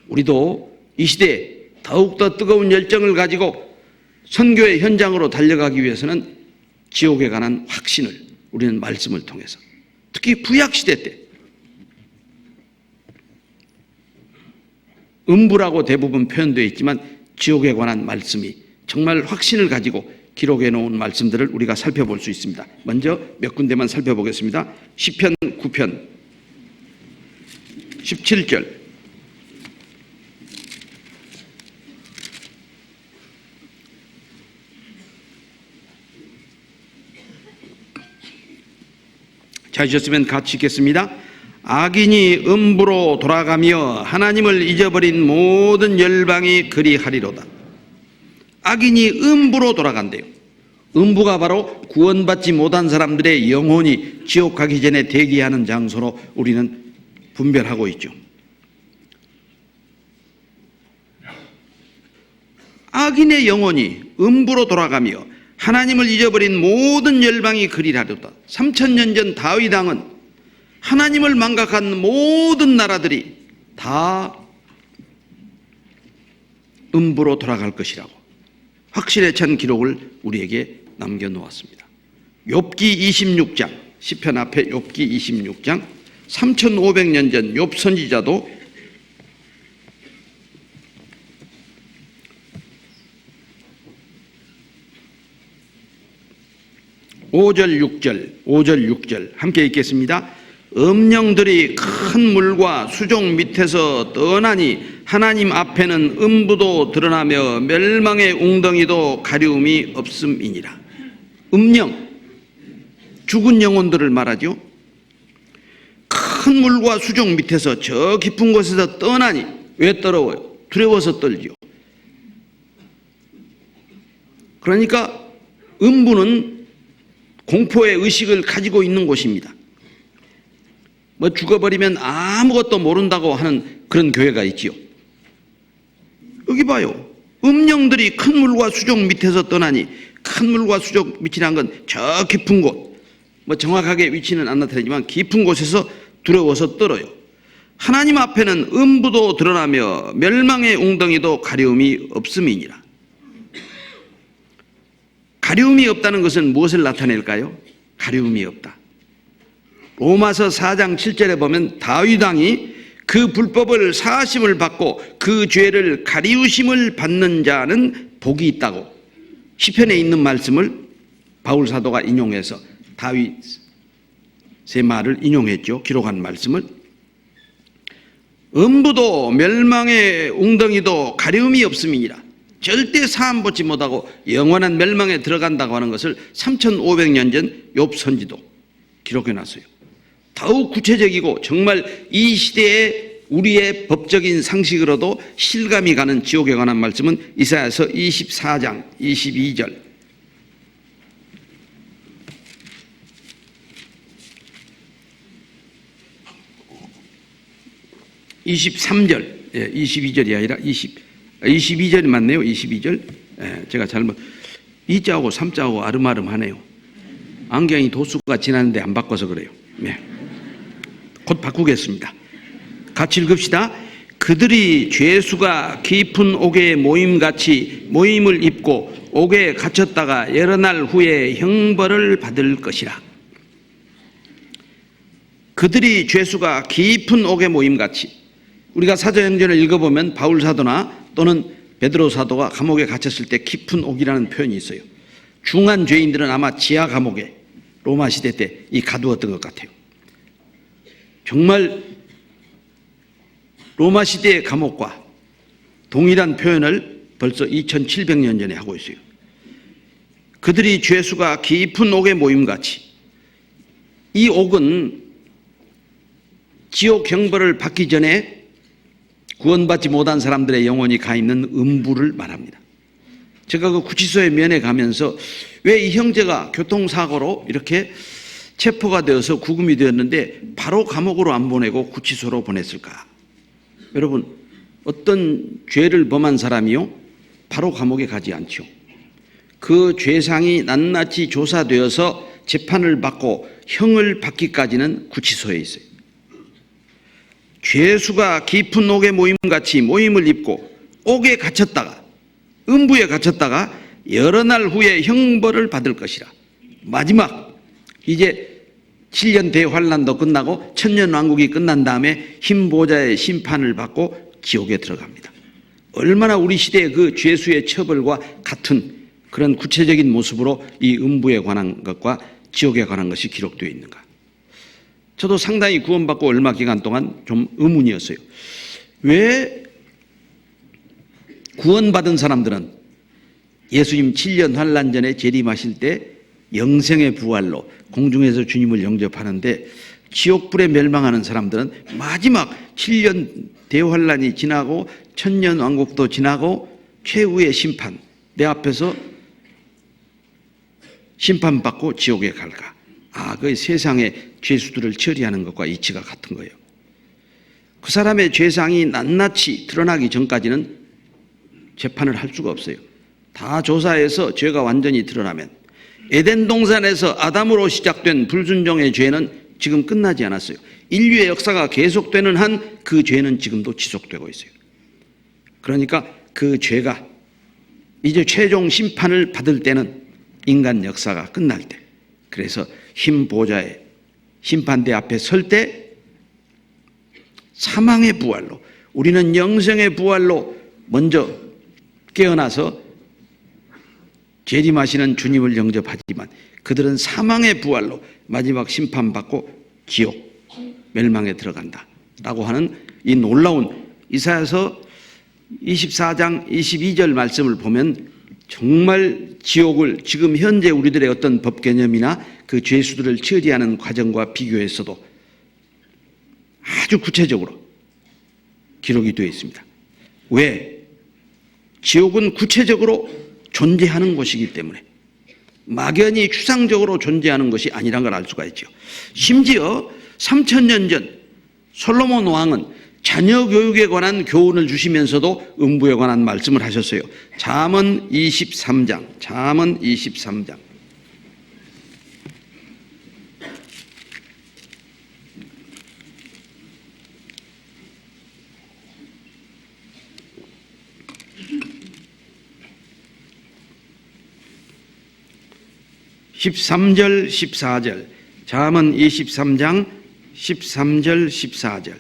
Speaker 1: 우리도 이 시대에 더욱더 뜨거운 열정을 가지고 선교의 현장으로 달려가기 위해서는 지옥에 관한 확신을 우리는 말씀을 통해서 특히 구약시대 때 음부라고 대부분 표현되어 있지만 지옥에 관한 말씀이 정말 확신을 가지고 기록해 놓은 말씀들을 우리가 살펴볼 수 있습니다. 먼저 몇 군데만 살펴보겠습니다. 시편 9편 17절 찾으셨으면 같이 읽겠습니다. 악인이 음부로 돌아가며 하나님을 잊어버린 모든 열방이 그리하리로다. 악인이 음부로 돌아간대요. 음부가 바로 구원받지 못한 사람들의 영혼이 지옥 가기 전에 대기하는 장소로 우리는 분별하고 있죠. 악인의 영혼이 음부로 돌아가며 하나님을 잊어버린 모든 열방이 그리하리로다. 3000년 전 다윗 왕은 하나님을 망각한 모든 나라들이 다 음부로 돌아갈 것이라고 확실에 찬 기록을 우리에게 남겨놓았습니다. 욥기 26장, 시편 앞에 욥기 26장, 3500년 전 욥 선지자도 (5절 6절) 함께 읽겠습니다. 음령들이 큰 물과 수족 밑에서 떠나니 하나님 앞에는 음부도 드러나며 멸망의 웅덩이도 가려움이 없음이니라. 음령, 죽은 영혼들을 말하죠. 큰 물과 수족 밑에서 저 깊은 곳에서 떠나니 왜 떨어워요? 두려워서 떨죠. 그러니까 음부는 공포의 의식을 가지고 있는 곳입니다. 죽어버리면 아무것도 모른다고 하는 그런 교회가 있지요. 여기 봐요. 음령들이 큰 물과 수족 밑에서 떠나니, 큰 물과 수족 밑이란 건 저 깊은 곳, 정확하게 위치는 안 나타내지만 깊은 곳에서 두려워서 떨어요. 하나님 앞에는 음부도 드러나며 멸망의 웅덩이도 가려움이 없음이니라. 가려움이 없다는 것은 무엇을 나타낼까요? 가려움이 없다. 로마서 4장 7절에 보면 다윗 왕이 그 불법을 사하심을 받고 그 죄를 가리우심을 받는 자는 복이 있다고 시편에 있는 말씀을 바울 사도가 인용해서 다윗의 말을 인용했죠. 기록한 말씀을. 음부도 멸망의 웅덩이도 가려움이 없음이니라. 절대 사함 받지 못하고 영원한 멸망에 들어간다고 하는 것을 3500년 전 욥 선지도 기록해 놨어요. 더욱 구체적이고 정말 이 시대에 우리의 법적인 상식으로도 실감이 가는 지옥에 관한 말씀은 이사야서 24장 22절. 23절, 22절이 아니라 22절이 맞네요. 22절. 제가 잘못, 2자하고 3자하고 아름아름하네요. 안경이 도수가 지났는데 안 바꿔서 그래요. 네. 곧 바꾸겠습니다. 같이 읽읍시다. 그들이 죄수가 깊은 옥에 모임같이 모임을 입고 옥에 갇혔다가 여러 날 후에 형벌을 받을 것이라. 그들이 죄수가 깊은 옥에 모임같이, 우리가 사도행전을 읽어보면 바울 사도나 또는 베드로 사도가 감옥에 갇혔을 때 깊은 옥이라는 표현이 있어요. 중한 죄인들은 아마 지하 감옥에 로마 시대 때 이 가두었던 것 같아요. 정말 로마 시대의 감옥과 동일한 표현을 벌써 2700년 전에 하고 있어요. 그들이 죄수가 깊은 옥에 모임같이, 이 옥은 지옥 형벌을 받기 전에 구원받지 못한 사람들의 영혼이 가 있는 음부를 말합니다. 제가 그 구치소의 면회 가면서 왜 이 형제가 교통사고로 이렇게 체포가 되어서 구금이 되었는데 바로 감옥으로 안 보내고 구치소로 보냈을까? 여러분, 어떤 죄를 범한 사람이요? 바로 감옥에 가지 않죠. 그 죄상이 낱낱이 조사되어서 재판을 받고 형을 받기까지는 구치소에 있어요. 죄수가 깊은 옥에 모임같이 모임을 입고 옥에 갇혔다가, 음부에 갇혔다가 여러 날 후에 형벌을 받을 것이라. 마지막 이제 7년 대환란도 끝나고 천년왕국이 끝난 다음에 흰 보좌의 심판을 받고 지옥에 들어갑니다. 얼마나 우리 시대의 그 죄수의 처벌과 같은 그런 구체적인 모습으로 이 음부에 관한 것과 지옥에 관한 것이 기록되어 있는가. 저도 상당히 구원받고 얼마 기간 동안 좀 의문이었어요. 왜 구원받은 사람들은 예수님 7년 환란 전에 재림하실 때 영생의 부활로 공중에서 주님을 영접하는데 지옥불에 멸망하는 사람들은 마지막 7년 대환란이 지나고 천년 왕국도 지나고 최후의 심판, 내 앞에서 심판받고 지옥에 갈까? 그 세상의 죄수들을 처리하는 것과 이치가 같은 거예요. 그 사람의 죄상이 낱낱이 드러나기 전까지는 재판을 할 수가 없어요. 다 조사해서 죄가 완전히 드러나면, 에덴 동산에서 아담으로 시작된 불순종의 죄는 지금 끝나지 않았어요. 인류의 역사가 계속되는 한 그 죄는 지금도 지속되고 있어요. 그러니까 그 죄가 이제 최종 심판을 받을 때는 인간 역사가 끝날 때, 그래서 흰 보좌의 심판대 앞에 설 때 사망의 부활로, 우리는 영생의 부활로 먼저 깨어나서 재림하시는 주님을 영접하지만 그들은 사망의 부활로 마지막 심판받고 지옥 멸망에 들어간다 라고 하는 이 놀라운 이사야서 24장 22절 말씀을 보면 정말 지옥을 지금 현재 우리들의 어떤 법 개념이나 그 죄수들을 처리하는 과정과 비교해서도 아주 구체적으로 기록이 되어 있습니다. 왜? 지옥은 구체적으로 존재하는 곳이기 때문에, 막연히 추상적으로 존재하는 것이 아니란 걸 알 수가 있죠. 심지어 3000년 전 솔로몬 왕은 자녀 교육에 관한 교훈을 주시면서도 음부에 관한 말씀을 하셨어요. 잠언 23장, 잠언 23장. (13절) (14절) 잠언 23장 13절 14절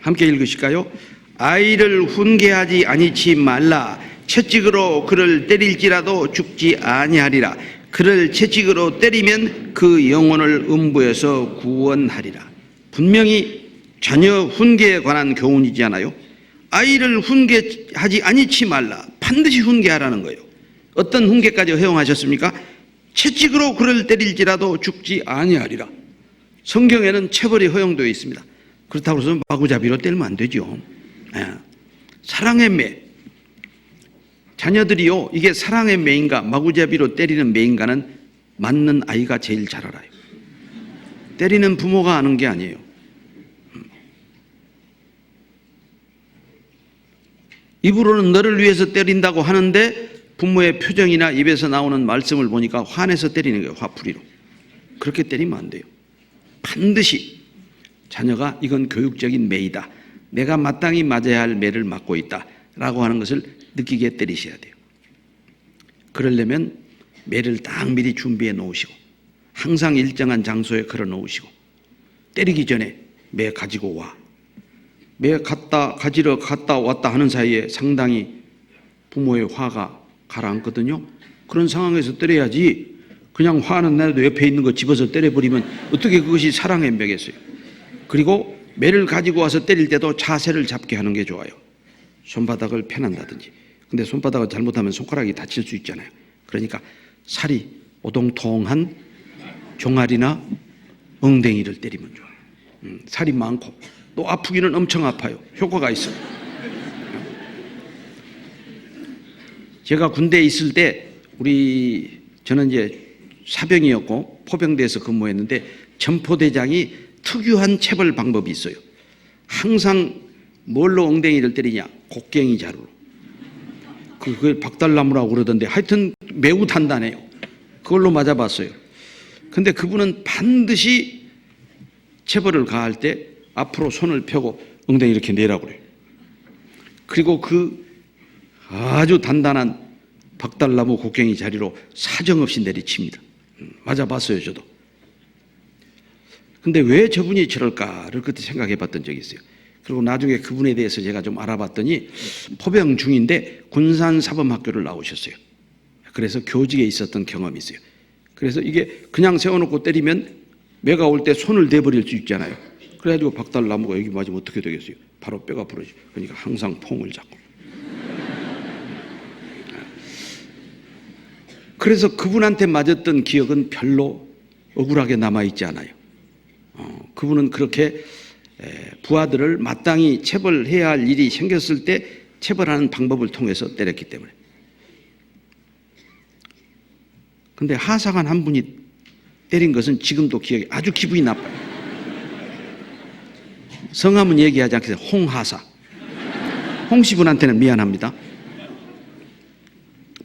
Speaker 1: 함께 읽으실까요? 아이를 훈계하지 아니치 말라. 채찍으로 그를 때릴지라도 죽지 아니하리라. 그를 채찍으로 때리면 그 영혼을 음부에서 구원하리라. 분명히 자녀 훈계에 관한 교훈이지 않아요? 아이를 훈계하지 아니치 말라. 반드시 훈계하라는 거예요. 어떤 훈계까지 허용하셨습니까? 채찍으로 그를 때릴지라도 죽지 아니하리라. 성경에는 체벌이 허용되어 있습니다. 그렇다고 해서 마구잡이로 때리면 안 되죠. 사랑의 매. 자녀들이요, 이게 사랑의 매인가 마구잡이로 때리는 매인가는 맞는 아이가 제일 잘 알아요. 때리는 부모가 아는 게 아니에요. 입으로는 너를 위해서 때린다고 하는데 부모의 표정이나 입에서 나오는 말씀을 보니까 화내서 때리는 거예요. 화풀이로. 그렇게 때리면 안 돼요. 반드시 자녀가 이건 교육적인 매이다, 내가 마땅히 맞아야 할 매를 맞고 있다 라고 하는 것을 느끼게 때리셔야 돼요. 그러려면 매를 딱 미리 준비해 놓으시고 항상 일정한 장소에 걸어 놓으시고 때리기 전에 매 가지고 와. 매 가지러 갔다 왔다 하는 사이에 상당히 부모의 화가 가라앉거든요. 그런 상황에서 때려야지 그냥 화는 나도 옆에 있는 거 집어서 때려버리면 어떻게 그것이 사랑의 매겠어요. 그리고 매를 가지고 와서 때릴 때도 자세를 잡게 하는 게 좋아요. 손바닥을 펴난다든지. 근데 손바닥을 잘못하면 손가락이 다칠 수 있잖아요. 그러니까 살이 오동통한 종아리나 엉덩이를 때리면 좋아요. 살이 많고 또 아프기는 엄청 아파요. 효과가 있어요. 제가 군대에 있을 때 저는 이제 사병이었고 포병대에서 근무했는데 전포대장이 특유한 체벌 방법이 있어요. 항상 뭘로 엉덩이를 때리냐? 곡괭이 자루로. 그걸 박달나무라고 그러던데 하여튼 매우 단단해요. 그걸로 맞아봤어요. 근데 그분은 반드시 체벌을 가할 때 앞으로 손을 펴고 엉덩이 이렇게 내라고 그래요. 그리고 그 아주 단단한 박달나무 곡괭이 자리로 사정없이 내리칩니다. 맞아봤어요, 저도. 근데 왜 저분이 저럴까를 그때 생각해 봤던 적이 있어요. 그리고 나중에 그분에 대해서 제가 좀 알아봤더니 포병 중인데 군산사범학교를 나오셨어요. 그래서 교직에 있었던 경험이 있어요. 그래서 이게 그냥 세워놓고 때리면 매가 올 때 손을 대버릴 수 있잖아요. 그래가지고 박달나무가 여기 맞으면 어떻게 되겠어요? 바로 뼈가 부러지죠. 그러니까 항상 폼을 잡고. 그래서 그분한테 맞았던 기억은 별로 억울하게 남아있지 않아요. 그분은 그렇게 부하들을 마땅히 체벌해야 할 일이 생겼을 때 체벌하는 방법을 통해서 때렸기 때문에. 근데 하사관 한 분이 때린 것은 지금도 기억이 아주 기분이 나빠요. 성함은 얘기하지 않겠어요. 홍하사. 홍씨 분한테는 미안합니다.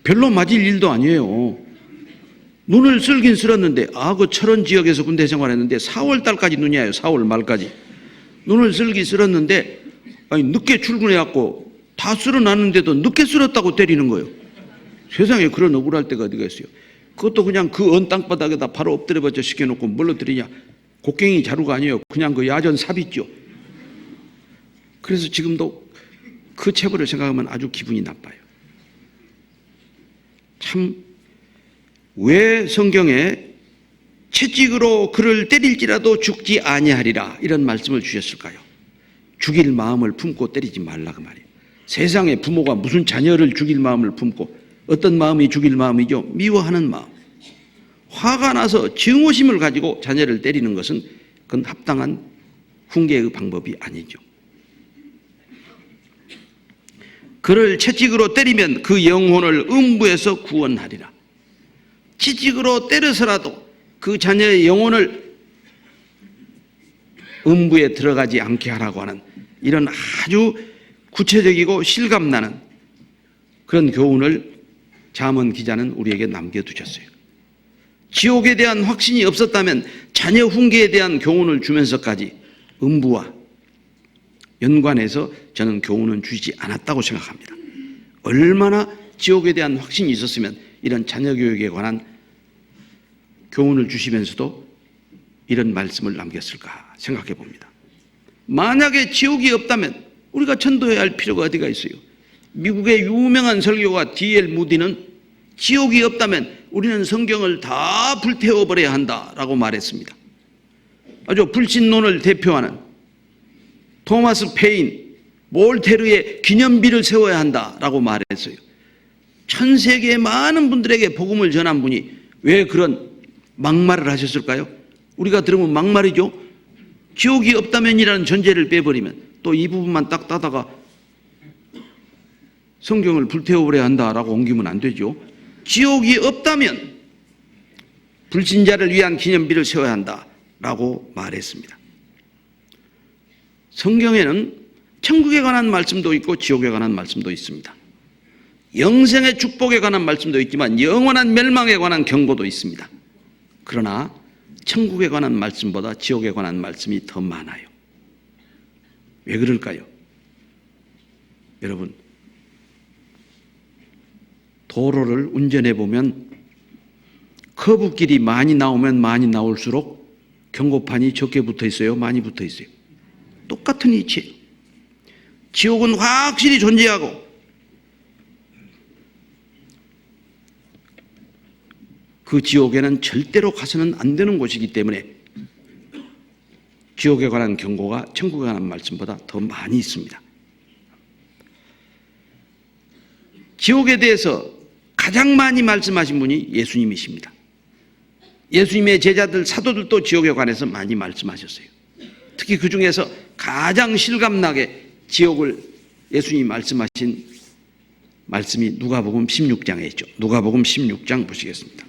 Speaker 1: 별로 맞을 일도 아니에요. 눈을 쓸긴 쓸었는데 그 철원 지역에서 군대 생활했는데 4월 달까지 눈이 와요. 4월 말까지. 눈을 쓸긴 쓸었는데 늦게 출근해갖고 다 쓸어놨는데도 늦게 쓸었다고 때리는 거예요. 세상에 그런 억울할 때가 어디가 있어요. 그것도 그냥 그 언 땅바닥에다 바로 엎드려버져 시켜놓고 뭘로 때리냐. 곡괭이 자루가 아니에요. 그냥 그 야전 삽이죠. 그래서 지금도 그 체벌을 생각하면 아주 기분이 나빠요. 참, 왜 성경에 채찍으로 그를 때릴지라도 죽지 아니하리라 이런 말씀을 주셨을까요? 죽일 마음을 품고 때리지 말라 그 말이에요. 세상에 부모가 무슨 자녀를 죽일 마음을 품고 어떤 마음이 죽일 마음이죠? 미워하는 마음. 화가 나서 증오심을 가지고 자녀를 때리는 것은 그건 합당한 훈계의 방법이 아니죠. 그를 채찍으로 때리면 그 영혼을 음부에서 구원하리라. 채찍으로 때려서라도 그 자녀의 영혼을 음부에 들어가지 않게 하라고 하는 이런 아주 구체적이고 실감나는 그런 교훈을 잠언 기자는 우리에게 남겨두셨어요. 지옥에 대한 확신이 없었다면 자녀 훈계에 대한 교훈을 주면서까지 음부와 연관해서 저는 교훈은 주지 않았다고 생각합니다. 얼마나 지옥에 대한 확신이 있었으면 이런 자녀 교육에 관한 교훈을 주시면서도 이런 말씀을 남겼을까 생각해 봅니다. 만약에 지옥이 없다면 우리가 전도해야 할 필요가 어디가 있어요? 미국의 유명한 설교가 D.L. 무디는 지옥이 없다면 우리는 성경을 다 불태워버려야 한다라고 말했습니다. 아주 불신론을 대표하는 토마스 페인, 몰테르의 기념비를 세워야 한다라고 말했어요. 전 세계의 많은 분들에게 복음을 전한 분이 왜 그런 막말을 하셨을까요? 우리가 들으면 막말이죠. 지옥이 없다면이라는 전제를 빼버리면 또 이 부분만 딱 따다가 성경을 불태워버려야 한다라고 옮기면 안 되죠. 지옥이 없다면 불신자를 위한 기념비를 세워야 한다라고 말했습니다. 성경에는 천국에 관한 말씀도 있고 지옥에 관한 말씀도 있습니다. 영생의 축복에 관한 말씀도 있지만 영원한 멸망에 관한 경고도 있습니다. 그러나 천국에 관한 말씀보다 지옥에 관한 말씀이 더 많아요. 왜 그럴까요? 여러분, 도로를 운전해 보면 커브길이 많이 나오면 많이 나올수록 경고판이 적게 붙어 있어요? 많이 붙어 있어요? 똑같은 이치예요. 지옥은 확실히 존재하고 그 지옥에는 절대로 가서는 안 되는 곳이기 때문에 지옥에 관한 경고가 천국에 관한 말씀보다 더 많이 있습니다. 지옥에 대해서 가장 많이 말씀하신 분이 예수님이십니다. 예수님의 제자들, 사도들도 지옥에 관해서 많이 말씀하셨어요. 특히 그 중에서 가장 실감나게 지옥을 예수님이 말씀하신 말씀이 누가복음 16장에 있죠. 누가복음 16장 보시겠습니다.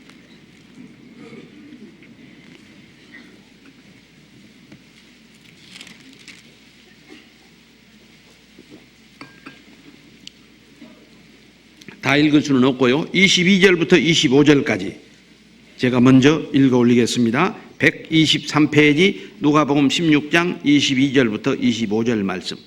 Speaker 1: 다 읽을 수는 없고요. 22절부터 25절까지 제가 먼저 읽어 올리겠습니다. 123페이지 누가복음 16장 22절부터 25절 말씀.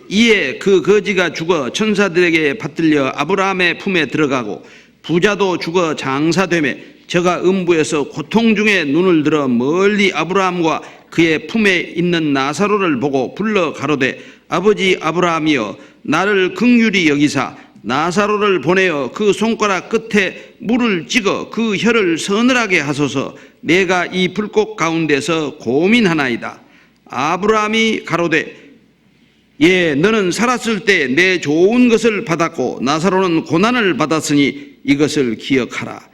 Speaker 1: 이에 그 거지가 죽어 천사들에게 받들려 아브라함의 품에 들어가고 부자도 죽어 장사되매 저가 음부에서 고통 중에 눈을 들어 멀리 아브라함과 그의 품에 있는 나사로를 보고 불러 가로되 아버지 아브라함이여 나를 긍휼히 여기사 나사로를 보내어 그 손가락 끝에 물을 찍어 그 혀를 서늘하게 하소서. 내가 이 불꽃 가운데서 고민하나이다. 아브라함이 가로되 예 너는 살았을 때 내 좋은 것을 받았고 나사로는 고난을 받았으니 이것을 기억하라.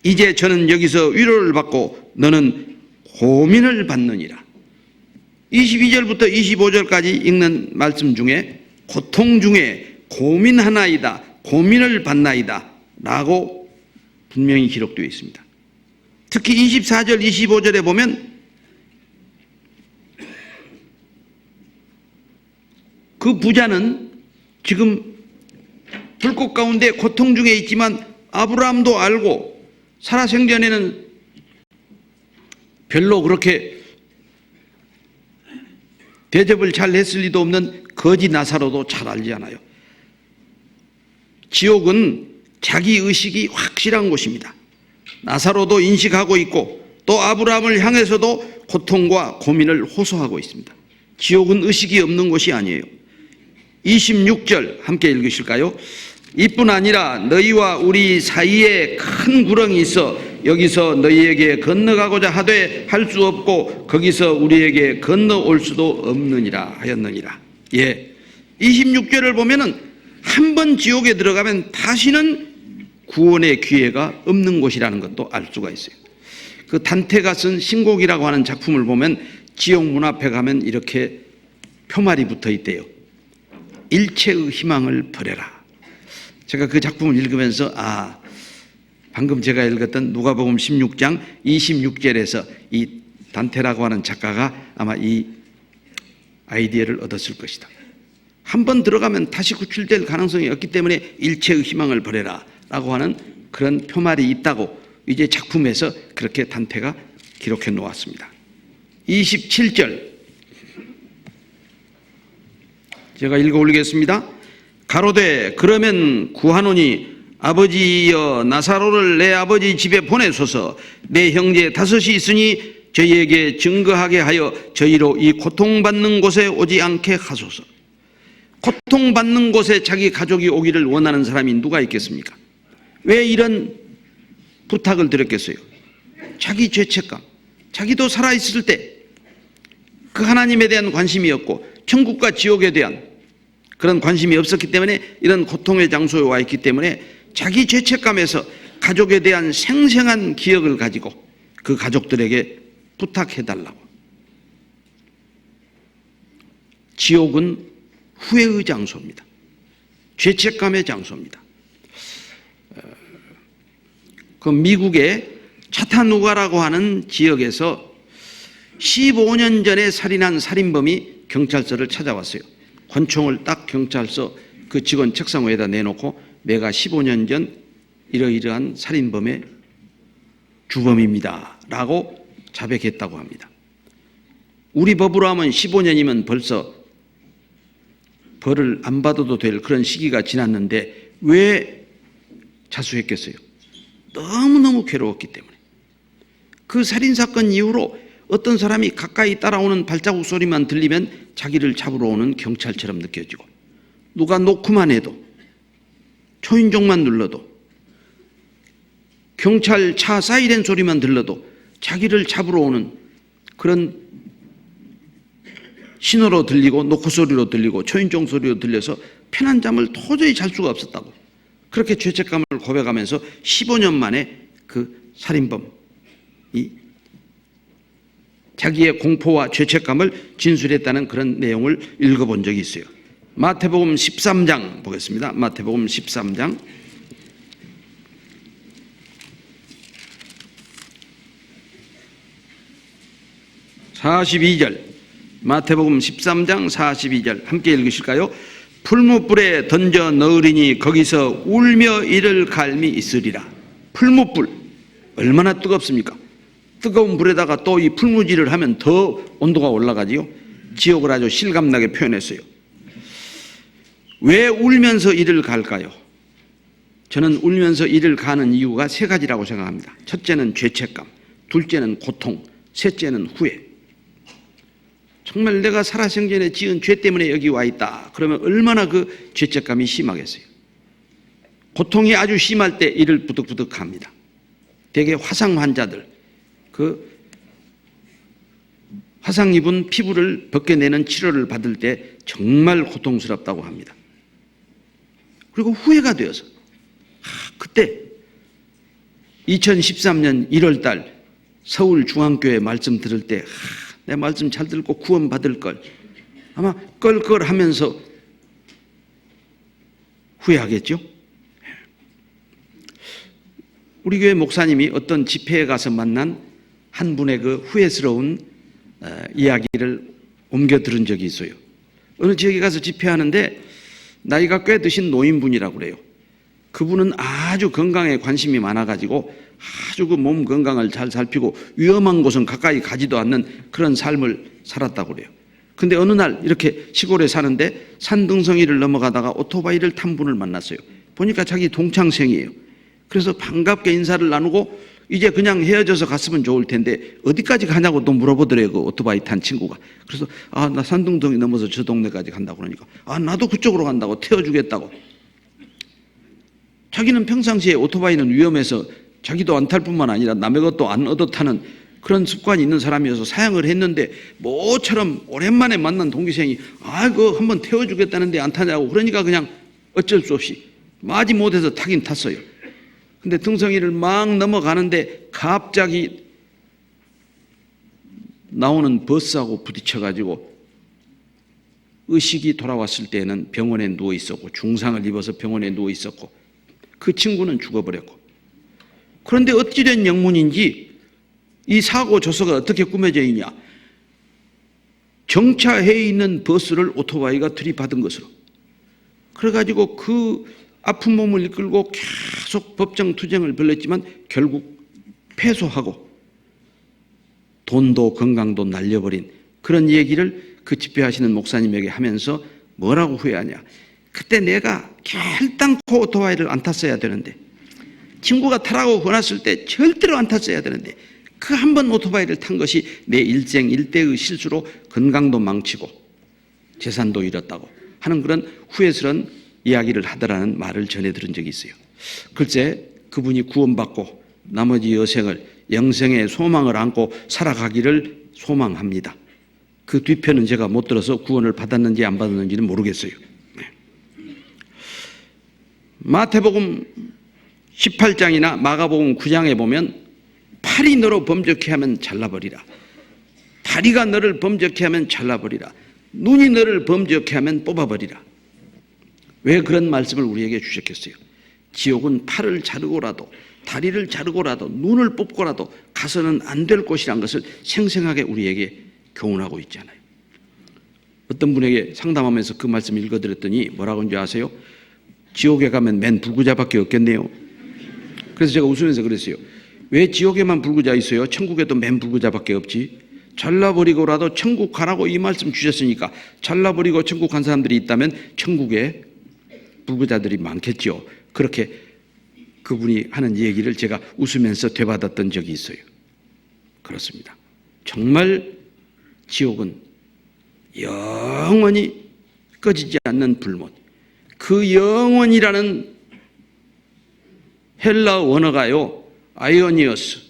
Speaker 1: 이제 저는 여기서 위로를 받고 너는 고민을 받느니라. 22절부터 25절까지 읽는 말씀 중에 고통 중에 고민하나이다, 고민을 받나이다 라고 분명히 기록되어 있습니다. 특히 24절, 25절에 보면 그 부자는 지금 불꽃 가운데 고통 중에 있지만 아브라함도 알고 살아생전에는 별로 그렇게 대접을 잘 했을 리도 없는 거지 나사로도 잘 알지 않아요. 지옥은 자기 의식이 확실한 곳입니다. 나사로도 인식하고 있고 또 아브라함을 향해서도 고통과 고민을 호소하고 있습니다. 지옥은 의식이 없는 곳이 아니에요. 26절 함께 읽으실까요? 이뿐 아니라 너희와 우리 사이에 큰 구렁이 있어 여기서 너희에게 건너가고자 하되 할 수 없고 거기서 우리에게 건너올 수도 없느니라 하였느니라. 예, 26절을 보면은 한 번 지옥에 들어가면 다시는 구원의 기회가 없는 곳이라는 것도 알 수가 있어요. 그 단테가 쓴 신곡이라고 하는 작품을 보면 지옥 문 앞에 가면 이렇게 표말이 붙어 있대요. 일체의 희망을 버려라. 제가 그 작품을 읽으면서 방금 제가 읽었던 누가복음 16장 26절에서 이 단테라고 하는 작가가 아마 이 아이디어를 얻었을 것이다. 한 번 들어가면 다시 구출될 가능성이 없기 때문에 일체의 희망을 버려라 라고 하는 그런 표말이 있다고 이제 작품에서 그렇게 단테가 기록해 놓았습니다. 27절 제가 읽어 올리겠습니다. 가로되 그러면 구하노니 아버지여 나사로를 내 아버지 집에 보내소서. 내 형제 다섯이 있으니 저희에게 증거하게 하여 저희로 이 고통받는 곳에 오지 않게 하소서. 고통받는 곳에 자기 가족이 오기를 원하는 사람이 누가 있겠습니까? 왜 이런 부탁을 드렸겠어요? 자기 죄책감, 자기도 살아있을 때 그 하나님에 대한 관심이 없고 천국과 지옥에 대한 그런 관심이 없었기 때문에 이런 고통의 장소에 와 있기 때문에 자기 죄책감에서 가족에 대한 생생한 기억을 가지고 그 가족들에게 부탁해달라고. 지옥은 후회의 장소입니다. 죄책감의 장소입니다. 그 미국의 차타누가라고 하는 지역에서 15년 전에 살인한 살인범이 경찰서를 찾아왔어요. 권총을 딱 경찰서 그 직원 책상 위에다 내놓고 내가 15년 전 이러이러한 살인범의 주범입니다 라고 자백했다고 합니다. 우리 법으로 하면 15년이면 벌써 벌을 안 받아도 될 그런 시기가 지났는데 왜 자수했겠어요? 너무너무 괴로웠기 때문에. 그 살인사건 이후로 어떤 사람이 가까이 따라오는 발자국 소리만 들리면 자기를 잡으러 오는 경찰처럼 느껴지고, 누가 놓고만 해도, 초인종만 눌러도, 경찰차 사이렌 소리만 들려도 자기를 잡으러 오는 그런 신호로 들리고 노크 소리로 들리고 초인종 소리로 들려서 편한 잠을 도저히 잘 수가 없었다고. 그렇게 죄책감을 고백하면서 15년 만에 그 살인범이 자기의 공포와 죄책감을 진술했다는 그런 내용을 읽어본 적이 있어요. 마태복음 13장 보겠습니다. 마태복음 13장 42절, 마태복음 13장 42절 함께 읽으실까요? 풀무불에 던져 넣으리니 거기서 울며 이를 갈미 있으리라. 풀무불 얼마나 뜨겁습니까? 뜨거운 불에다가 또 이 풀무질을 하면 더 온도가 올라가지요. 지옥을 아주 실감나게 표현했어요. 왜 울면서 이를 갈까요? 저는 울면서 이를 가는 이유가 세 가지라고 생각합니다. 첫째는 죄책감, 둘째는 고통, 셋째는 후회. 정말 내가 살아생전에 지은 죄 때문에 여기 와 있다. 그러면 얼마나 그 죄책감이 심하겠어요. 고통이 아주 심할 때 이를 부득부득 합니다. 대개 화상 환자들, 그 화상 입은 피부를 벗겨내는 치료를 받을 때 정말 고통스럽다고 합니다. 그리고 후회가 되어서 그때 2013년 1월 달 서울중앙교회 말씀 들을 때 내 말씀 잘 듣고 구원 받을 걸 아마 껄껄하면서 후회하겠죠. 우리 교회 목사님이 어떤 집회에 가서 만난 한 분의 그 후회스러운 이야기를 옮겨 들은 적이 있어요. 어느 지역에 가서 집회하는데 나이가 꽤 드신 노인분이라고 그래요. 그분은 아주 건강에 관심이 많아가지고 아주 그 몸 건강을 잘 살피고 위험한 곳은 가까이 가지도 않는 그런 삶을 살았다고 그래요. 근데 어느 날 이렇게 시골에 사는데 산등성이를 넘어가다가 오토바이를 탄 분을 만났어요. 보니까 자기 동창생이에요. 그래서 반갑게 인사를 나누고 이제 그냥 헤어져서 갔으면 좋을 텐데 어디까지 가냐고 또 물어보더래요. 그 오토바이 탄 친구가. 그래서 나 산등성이 넘어서 저 동네까지 간다고 그러니까 나도 그쪽으로 간다고 태워주겠다고. 자기는 평상시에 오토바이는 위험해서 자기도 안 탈 뿐만 아니라 남의 것도 안 얻어 타는 그런 습관이 있는 사람이어서 사양을 했는데 모처럼 오랜만에 만난 동기생이 그거 한번 태워주겠다는데 안 타냐고 그러니까 그냥 어쩔 수 없이 마지 못해서 타긴 탔어요. 근데 등성이를 막 넘어가는데 갑자기 나오는 버스하고 부딪혀가지고 의식이 돌아왔을 때는 병원에 누워 있었고 중상을 입어서 병원에 누워 있었고 그 친구는 죽어버렸고. 그런데 어찌된 영문인지 이 사고 조서가 어떻게 꾸며져 있냐. 정차해 있는 버스를 오토바이가 들이받은 것으로. 그래가지고 그 아픈 몸을 이끌고 계속 법정 투쟁을 벌였지만 결국 패소하고 돈도 건강도 날려버린 그런 얘기를 그 집회하시는 목사님에게 하면서 뭐라고 후회하냐. 그때 내가 결단코 오토바이를 안 탔어야 되는데 친구가 타라고 권했을 때 절대로 안 탔어야 되는데 그 한 번 오토바이를 탄 것이 내 일생 일대의 실수로 건강도 망치고 재산도 잃었다고 하는 그런 후회스러운 이야기를 하더라는 말을 전해 들은 적이 있어요. 글쎄 그분이 구원받고 나머지 여생을 영생의 소망을 안고 살아가기를 소망합니다. 그 뒤편은 제가 못 들어서 구원을 받았는지 안 받았는지는 모르겠어요. 마태복음 18장이나 마가복음 9장에 보면 팔이 너로 범죄케 하면 잘라버리라. 다리가 너를 범죄케 하면 잘라버리라. 눈이 너를 범죄케 하면 뽑아버리라. 왜 그런 말씀을 우리에게 주셨겠어요? 지옥은 팔을 자르고라도 다리를 자르고라도 눈을 뽑고라도 가서는 안 될 곳이란 것을 생생하게 우리에게 교훈하고 있잖아요. 어떤 분에게 상담하면서 그 말씀 읽어드렸더니 뭐라고 하는지 아세요? 지옥에 가면 맨 불구자밖에 없겠네요. 그래서 제가 웃으면서 그랬어요. 왜 지옥에만 불구자 있어요? 천국에도 맨 불구자밖에 없지. 잘라버리고라도 천국 가라고 이 말씀 주셨으니까 잘라버리고 천국 간 사람들이 있다면 천국에 불구자들이 많겠죠. 그렇게 그분이 하는 얘기를 제가 웃으면서 되받았던 적이 있어요. 그렇습니다. 정말 지옥은 영원히 꺼지지 않는 불못. 그 영원이라는 헬라 원어가요, 아이오니어스.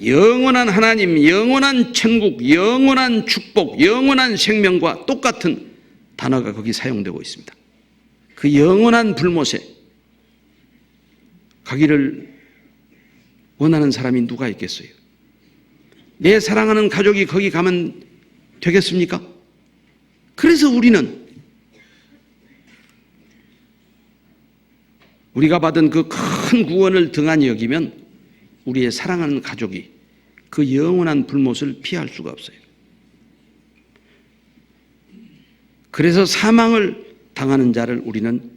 Speaker 1: 영원한 하나님, 영원한 천국, 영원한 축복, 영원한 생명과 똑같은 단어가 거기 사용되고 있습니다. 그 영원한 불못에 가기를 원하는 사람이 누가 있겠어요? 내 사랑하는 가족이 거기 가면 되겠습니까? 그래서 우리가 받은 그 큰 구원을 등한히 여기면 우리의 사랑하는 가족이 그 영원한 불못을 피할 수가 없어요. 그래서 사망을 당하는 자를 우리는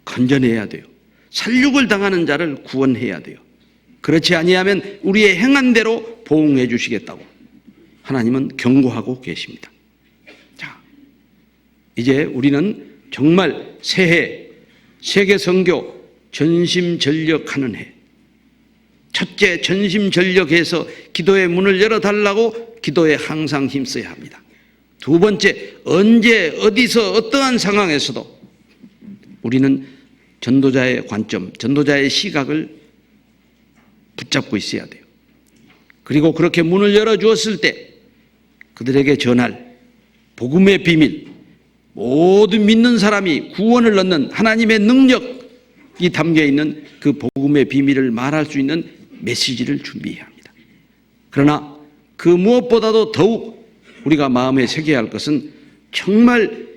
Speaker 1: 건져내야 돼요. 살육을 당하는 자를 구원해야 돼요. 그렇지 아니하면 우리의 행한 대로 보응해 주시겠다고 하나님은 경고하고 계십니다. 자, 이제 우리는 정말 새해 세계 선교 전심전력하는 해. 첫째, 전심전력해서 기도의 문을 열어달라고 기도에 항상 힘써야 합니다. 두 번째, 언제 어디서 어떠한 상황에서도 우리는 전도자의 관점, 전도자의 시각을 붙잡고 있어야 돼요. 그리고 그렇게 문을 열어주었을 때 그들에게 전할 복음의 비밀, 모든 믿는 사람이 구원을 얻는 하나님의 능력이 담겨있는 그 복음의 비밀을 말할 수 있는 메시지를 준비해야 합니다. 그러나 그 무엇보다도 더욱 우리가 마음에 새겨야 할 것은 정말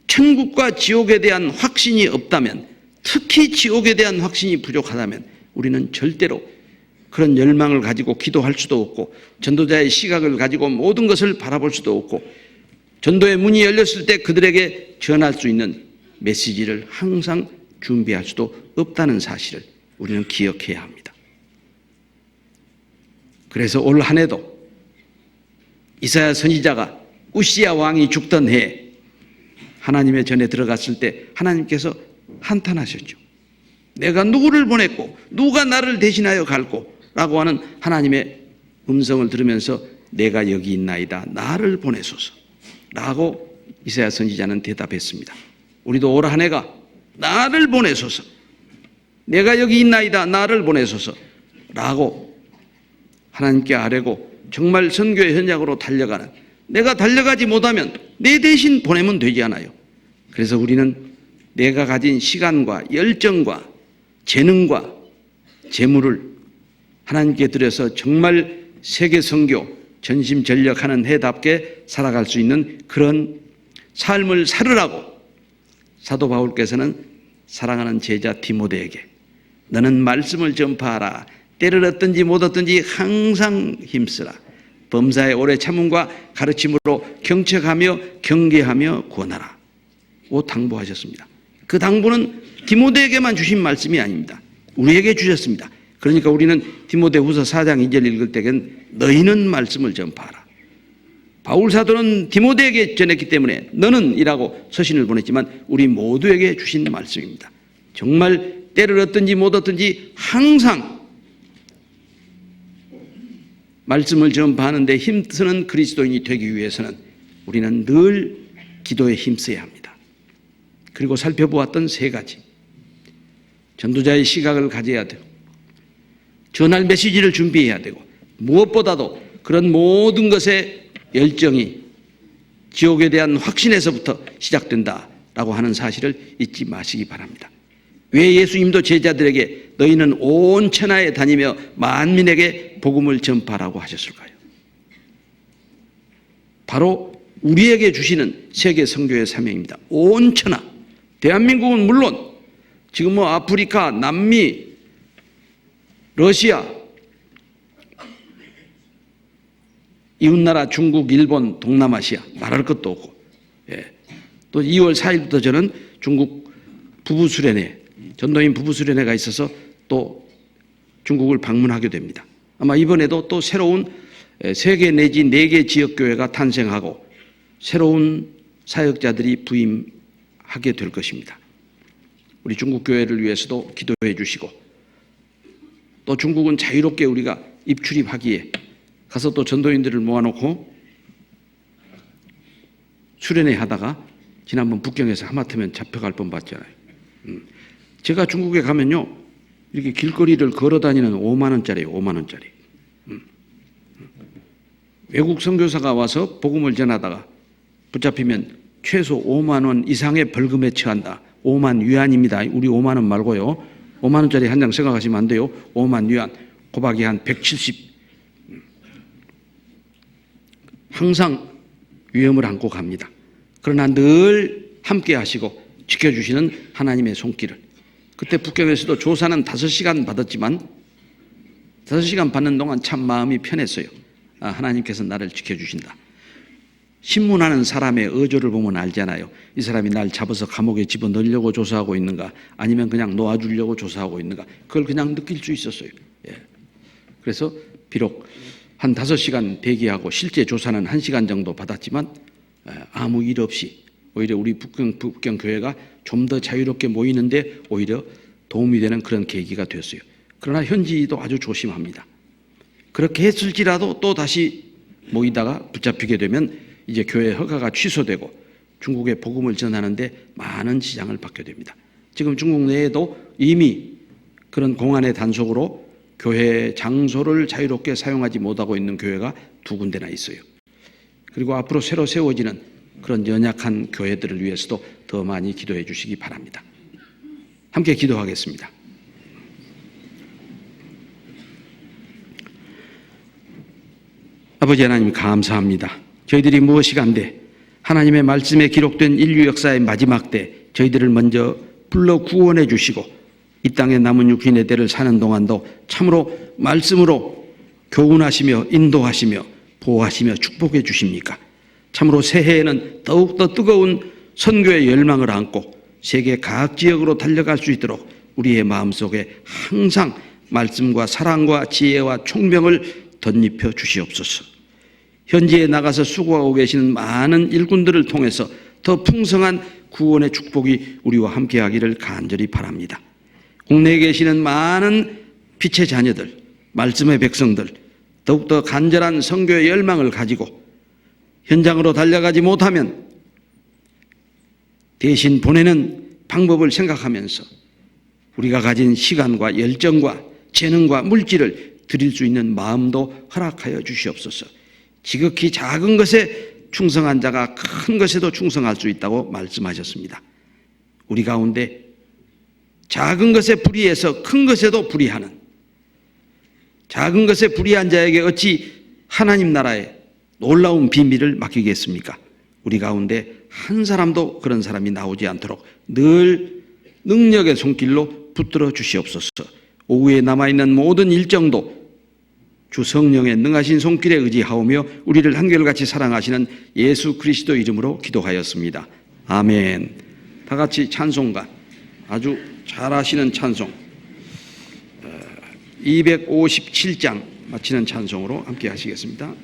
Speaker 1: 천국과 지옥에 대한 확신이 없다면, 특히 지옥에 대한 확신이 부족하다면 우리는 절대로 그런 열망을 가지고 기도할 수도 없고 전도자의 시각을 가지고 모든 것을 바라볼 수도 없고 전도의 문이 열렸을 때 그들에게 전할 수 있는 메시지를 항상 준비할 수도 없다는 사실을 우리는 기억해야 합니다. 그래서 올 한 해도 이사야 선지자가 우시야 왕이 죽던 해에 하나님의 전에 들어갔을 때 하나님께서 한탄하셨죠. 내가 누구를 보냈고 누가 나를 대신하여 갈고 라고 하는 하나님의 음성을 들으면서 내가 여기 있나이다 나를 보내소서 라고 이사야 선지자는 대답했습니다. 우리도 올 한 해가 나를 보내소서, 내가 여기 있나이다 나를 보내소서 라고 하나님께 아뢰고 정말 선교의 현장으로 달려가는, 내가 달려가지 못하면 내 대신 보내면 되지 않아요. 그래서 우리는 내가 가진 시간과 열정과 재능과 재물을 하나님께 드려서 정말 세계 선교 전심전력하는 해답게 살아갈 수 있는 그런 삶을 살으라고 사도 바울께서는 사랑하는 제자 디모데에게 너는 말씀을 전파하라. 때를 얻든지 못 얻든지 항상 힘쓰라. 범사의 오래 참음과 가르침으로 경책하며 경계하며 권하라. 고 당부하셨습니다. 그 당부는 디모데에게만 주신 말씀이 아닙니다. 우리에게 주셨습니다. 그러니까 우리는 디모데후서 4장 2절 읽을 때는 너희는 말씀을 전파하라. 바울 사도는 디모데에게 전했기 때문에 너는 이라고 서신을 보냈지만 우리 모두에게 주신 말씀입니다. 정말 때를 얻든지 못 얻든지 항상 말씀을 전파하는 데 힘쓰는 그리스도인이 되기 위해서는 우리는 늘 기도에 힘써야 합니다. 그리고 살펴보았던 세 가지. 전도자의 시각을 가져야 되고 전할 메시지를 준비해야 되고 무엇보다도 그런 모든 것의 열정이 지옥에 대한 확신에서부터 시작된다라고 하는 사실을 잊지 마시기 바랍니다. 왜 예수님도 제자들에게 너희는 온 천하에 다니며 만민에게 복음을 전파하라고 하셨을까요? 바로 우리에게 주시는 세계 선교의 사명입니다. 온 천하. 대한민국은 물론 지금 뭐 아프리카, 남미, 러시아 이웃나라 중국, 일본, 동남아시아 말할 것도 없고, 또 2월 4일부터 저는 중국 부부수련회, 전도인 부부수련회가 있어서 또 중국을 방문하게 됩니다. 아마 이번에도 또 새로운 3개 내지 4개 지역교회가 탄생하고 새로운 사역자들이 부임하게 될 것입니다. 우리 중국교회를 위해서도 기도해 주시고, 또 중국은 자유롭게 우리가 입출입하기에 가서 또 전도인들을 모아놓고 수련회 하다가 지난번 북경에서 하마터면 잡혀갈 뻔 봤잖아요. 제가 중국에 가면요, 이렇게 길거리를 걸어 다니는 5만 원짜리예요. 5만 원짜리. 외국 선교사가 와서 복음을 전하다가 붙잡히면 최소 5만 원 이상의 벌금에 처한다. 5만 위안입니다. 우리 5만 원 말고요. 5만 원짜리 한 장 생각하시면 안 돼요. 5만 위안. 곱하기 한 170. 항상 위험을 안고 갑니다. 그러나 늘 함께 하시고 지켜주시는 하나님의 손길을. 그때 북경에서도 조사는 5시간 받았지만 5시간 받는 동안 참 마음이 편했어요. 하나님께서 나를 지켜주신다. 신문하는 사람의 의조를 보면 알잖아요. 이 사람이 날 잡아서 감옥에 집어넣으려고 조사하고 있는가, 아니면 그냥 놓아주려고 조사하고 있는가, 그걸 그냥 느낄 수 있었어요. 그래서 비록 한 5시간 대기하고 실제 조사는 1시간 정도 받았지만 아무 일 없이 오히려 우리 북경 교회가 좀 더 자유롭게 모이는데 오히려 도움이 되는 그런 계기가 됐어요. 그러나 현지도 아주 조심합니다. 그렇게 했을지라도 또 다시 모이다가 붙잡히게 되면 이제 교회 허가가 취소되고 중국에 복음을 전하는데 많은 지장을 받게 됩니다. 지금 중국 내에도 이미 그런 공안의 단속으로 교회 장소를 자유롭게 사용하지 못하고 있는 교회가 2군데나 있어요. 그리고 앞으로 새로 세워지는 그런 연약한 교회들을 위해서도 더 많이 기도해 주시기 바랍니다. 함께 기도하겠습니다. 아버지 하나님, 감사합니다. 저희들이 무엇이간데 하나님의 말씀에 기록된 인류 역사의 마지막 때 저희들을 먼저 불러 구원해 주시고 이 땅에 남은 육신의 때를 사는 동안도 참으로 말씀으로 교훈하시며 인도하시며 보호하시며 축복해 주십니까? 참으로 새해에는 더욱더 뜨거운 선교의 열망을 안고 세계 각 지역으로 달려갈 수 있도록 우리의 마음속에 항상 말씀과 사랑과 지혜와 총명을 덧입혀 주시옵소서. 현지에 나가서 수고하고 계시는 많은 일꾼들을 통해서 더 풍성한 구원의 축복이 우리와 함께하기를 간절히 바랍니다. 국내에 계시는 많은 빛의 자녀들, 말씀의 백성들, 더욱더 간절한 선교의 열망을 가지고 현장으로 달려가지 못하면 대신 보내는 방법을 생각하면서 우리가 가진 시간과 열정과 재능과 물질을 드릴 수 있는 마음도 허락하여 주시옵소서. 지극히 작은 것에 충성한 자가 큰 것에도 충성할 수 있다고 말씀하셨습니다. 우리 가운데 작은 것에 불의해서 큰 것에도 불의하는, 작은 것에 불의한 자에게 어찌 하나님 나라의 놀라운 비밀을 맡기겠습니까? 우리 가운데 한 사람도 그런 사람이 나오지 않도록 늘 능력의 손길로 붙들어 주시옵소서. 오후에 남아있는 모든 일정도 주 성령의 능하신 손길에 의지하오며 우리를 한결같이 사랑하시는 예수 그리스도 이름으로 기도하였습니다. 아멘. 다 같이 찬송가, 아주 잘하시는 찬송 257장 마치는 찬송으로 함께 하시겠습니다.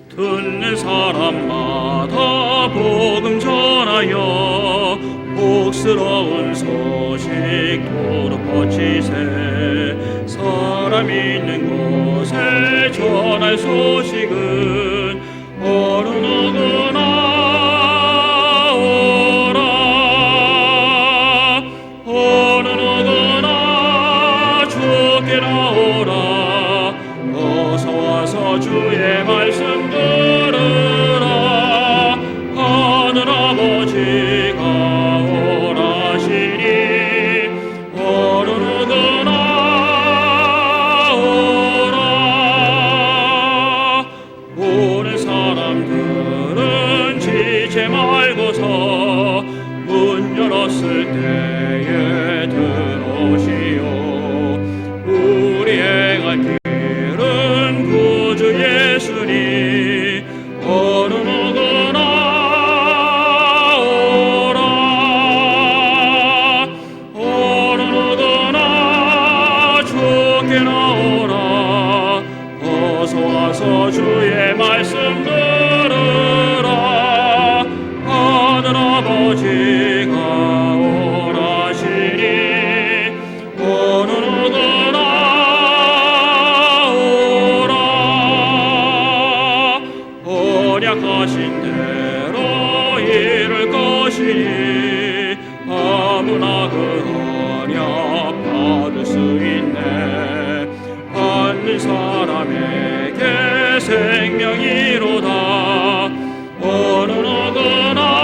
Speaker 2: 듣는 사람마다 복음 전하여 복스러운 소식 도로 퍼치세. 사람 있는 곳에 전할 소식은 어느 누구나 오라. 어느 누구나 주께 나오라. 어서 와서 주의 말씀 들으라. 하늘 아버지가 원하시니 어느 누구나 누구나 그 언약 받을 수 있네. 받는 사람에게 생명이로다. 어느 누구나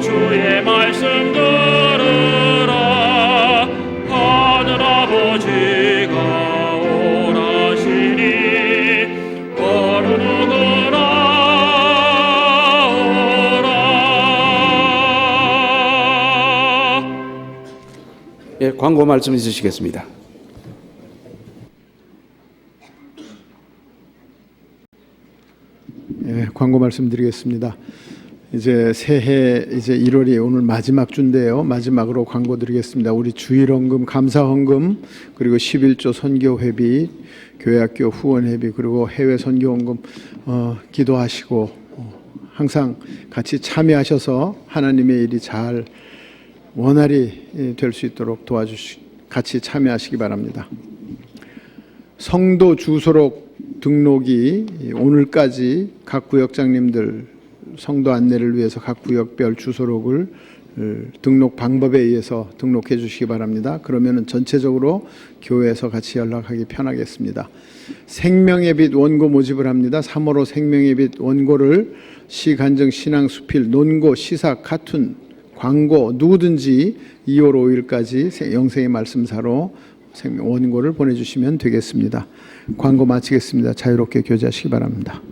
Speaker 2: 주의 말씀 들으라. 하늘 아버지가 오라시니 어느 누구나 오라.
Speaker 1: 예, 광고 말씀 있으시겠습니다.
Speaker 3: 예, 광고 말씀드리겠습니다. 이제 새해 이제 1월이 오늘 마지막 주인데요. 마지막으로 광고 드리겠습니다. 우리 주일헌금, 감사헌금, 그리고 11조 선교회비, 교회학교 후원회비, 그리고 해외 선교헌금 기도하시고 항상 같이 참여하셔서 하나님의 일이 잘 원활히 될 수 있도록 같이 참여하시기 바랍니다. 성도 주소록 등록이 오늘까지 각 구역장님들 성도 안내를 위해서 각 구역별 주소록을 등록 방법에 의해서 등록해 주시기 바랍니다. 그러면은 전체적으로 교회에서 같이 연락하기 편하겠습니다. 생명의 빛 원고 모집을 합니다. 3월호 생명의 빛 원고를 시, 간증, 신앙, 수필, 논고, 시사, 카툰, 광고 누구든지 2월 5일까지 영생의 말씀사로 원고를 보내주시면 되겠습니다. 광고 마치겠습니다. 자유롭게 교제하시기 바랍니다.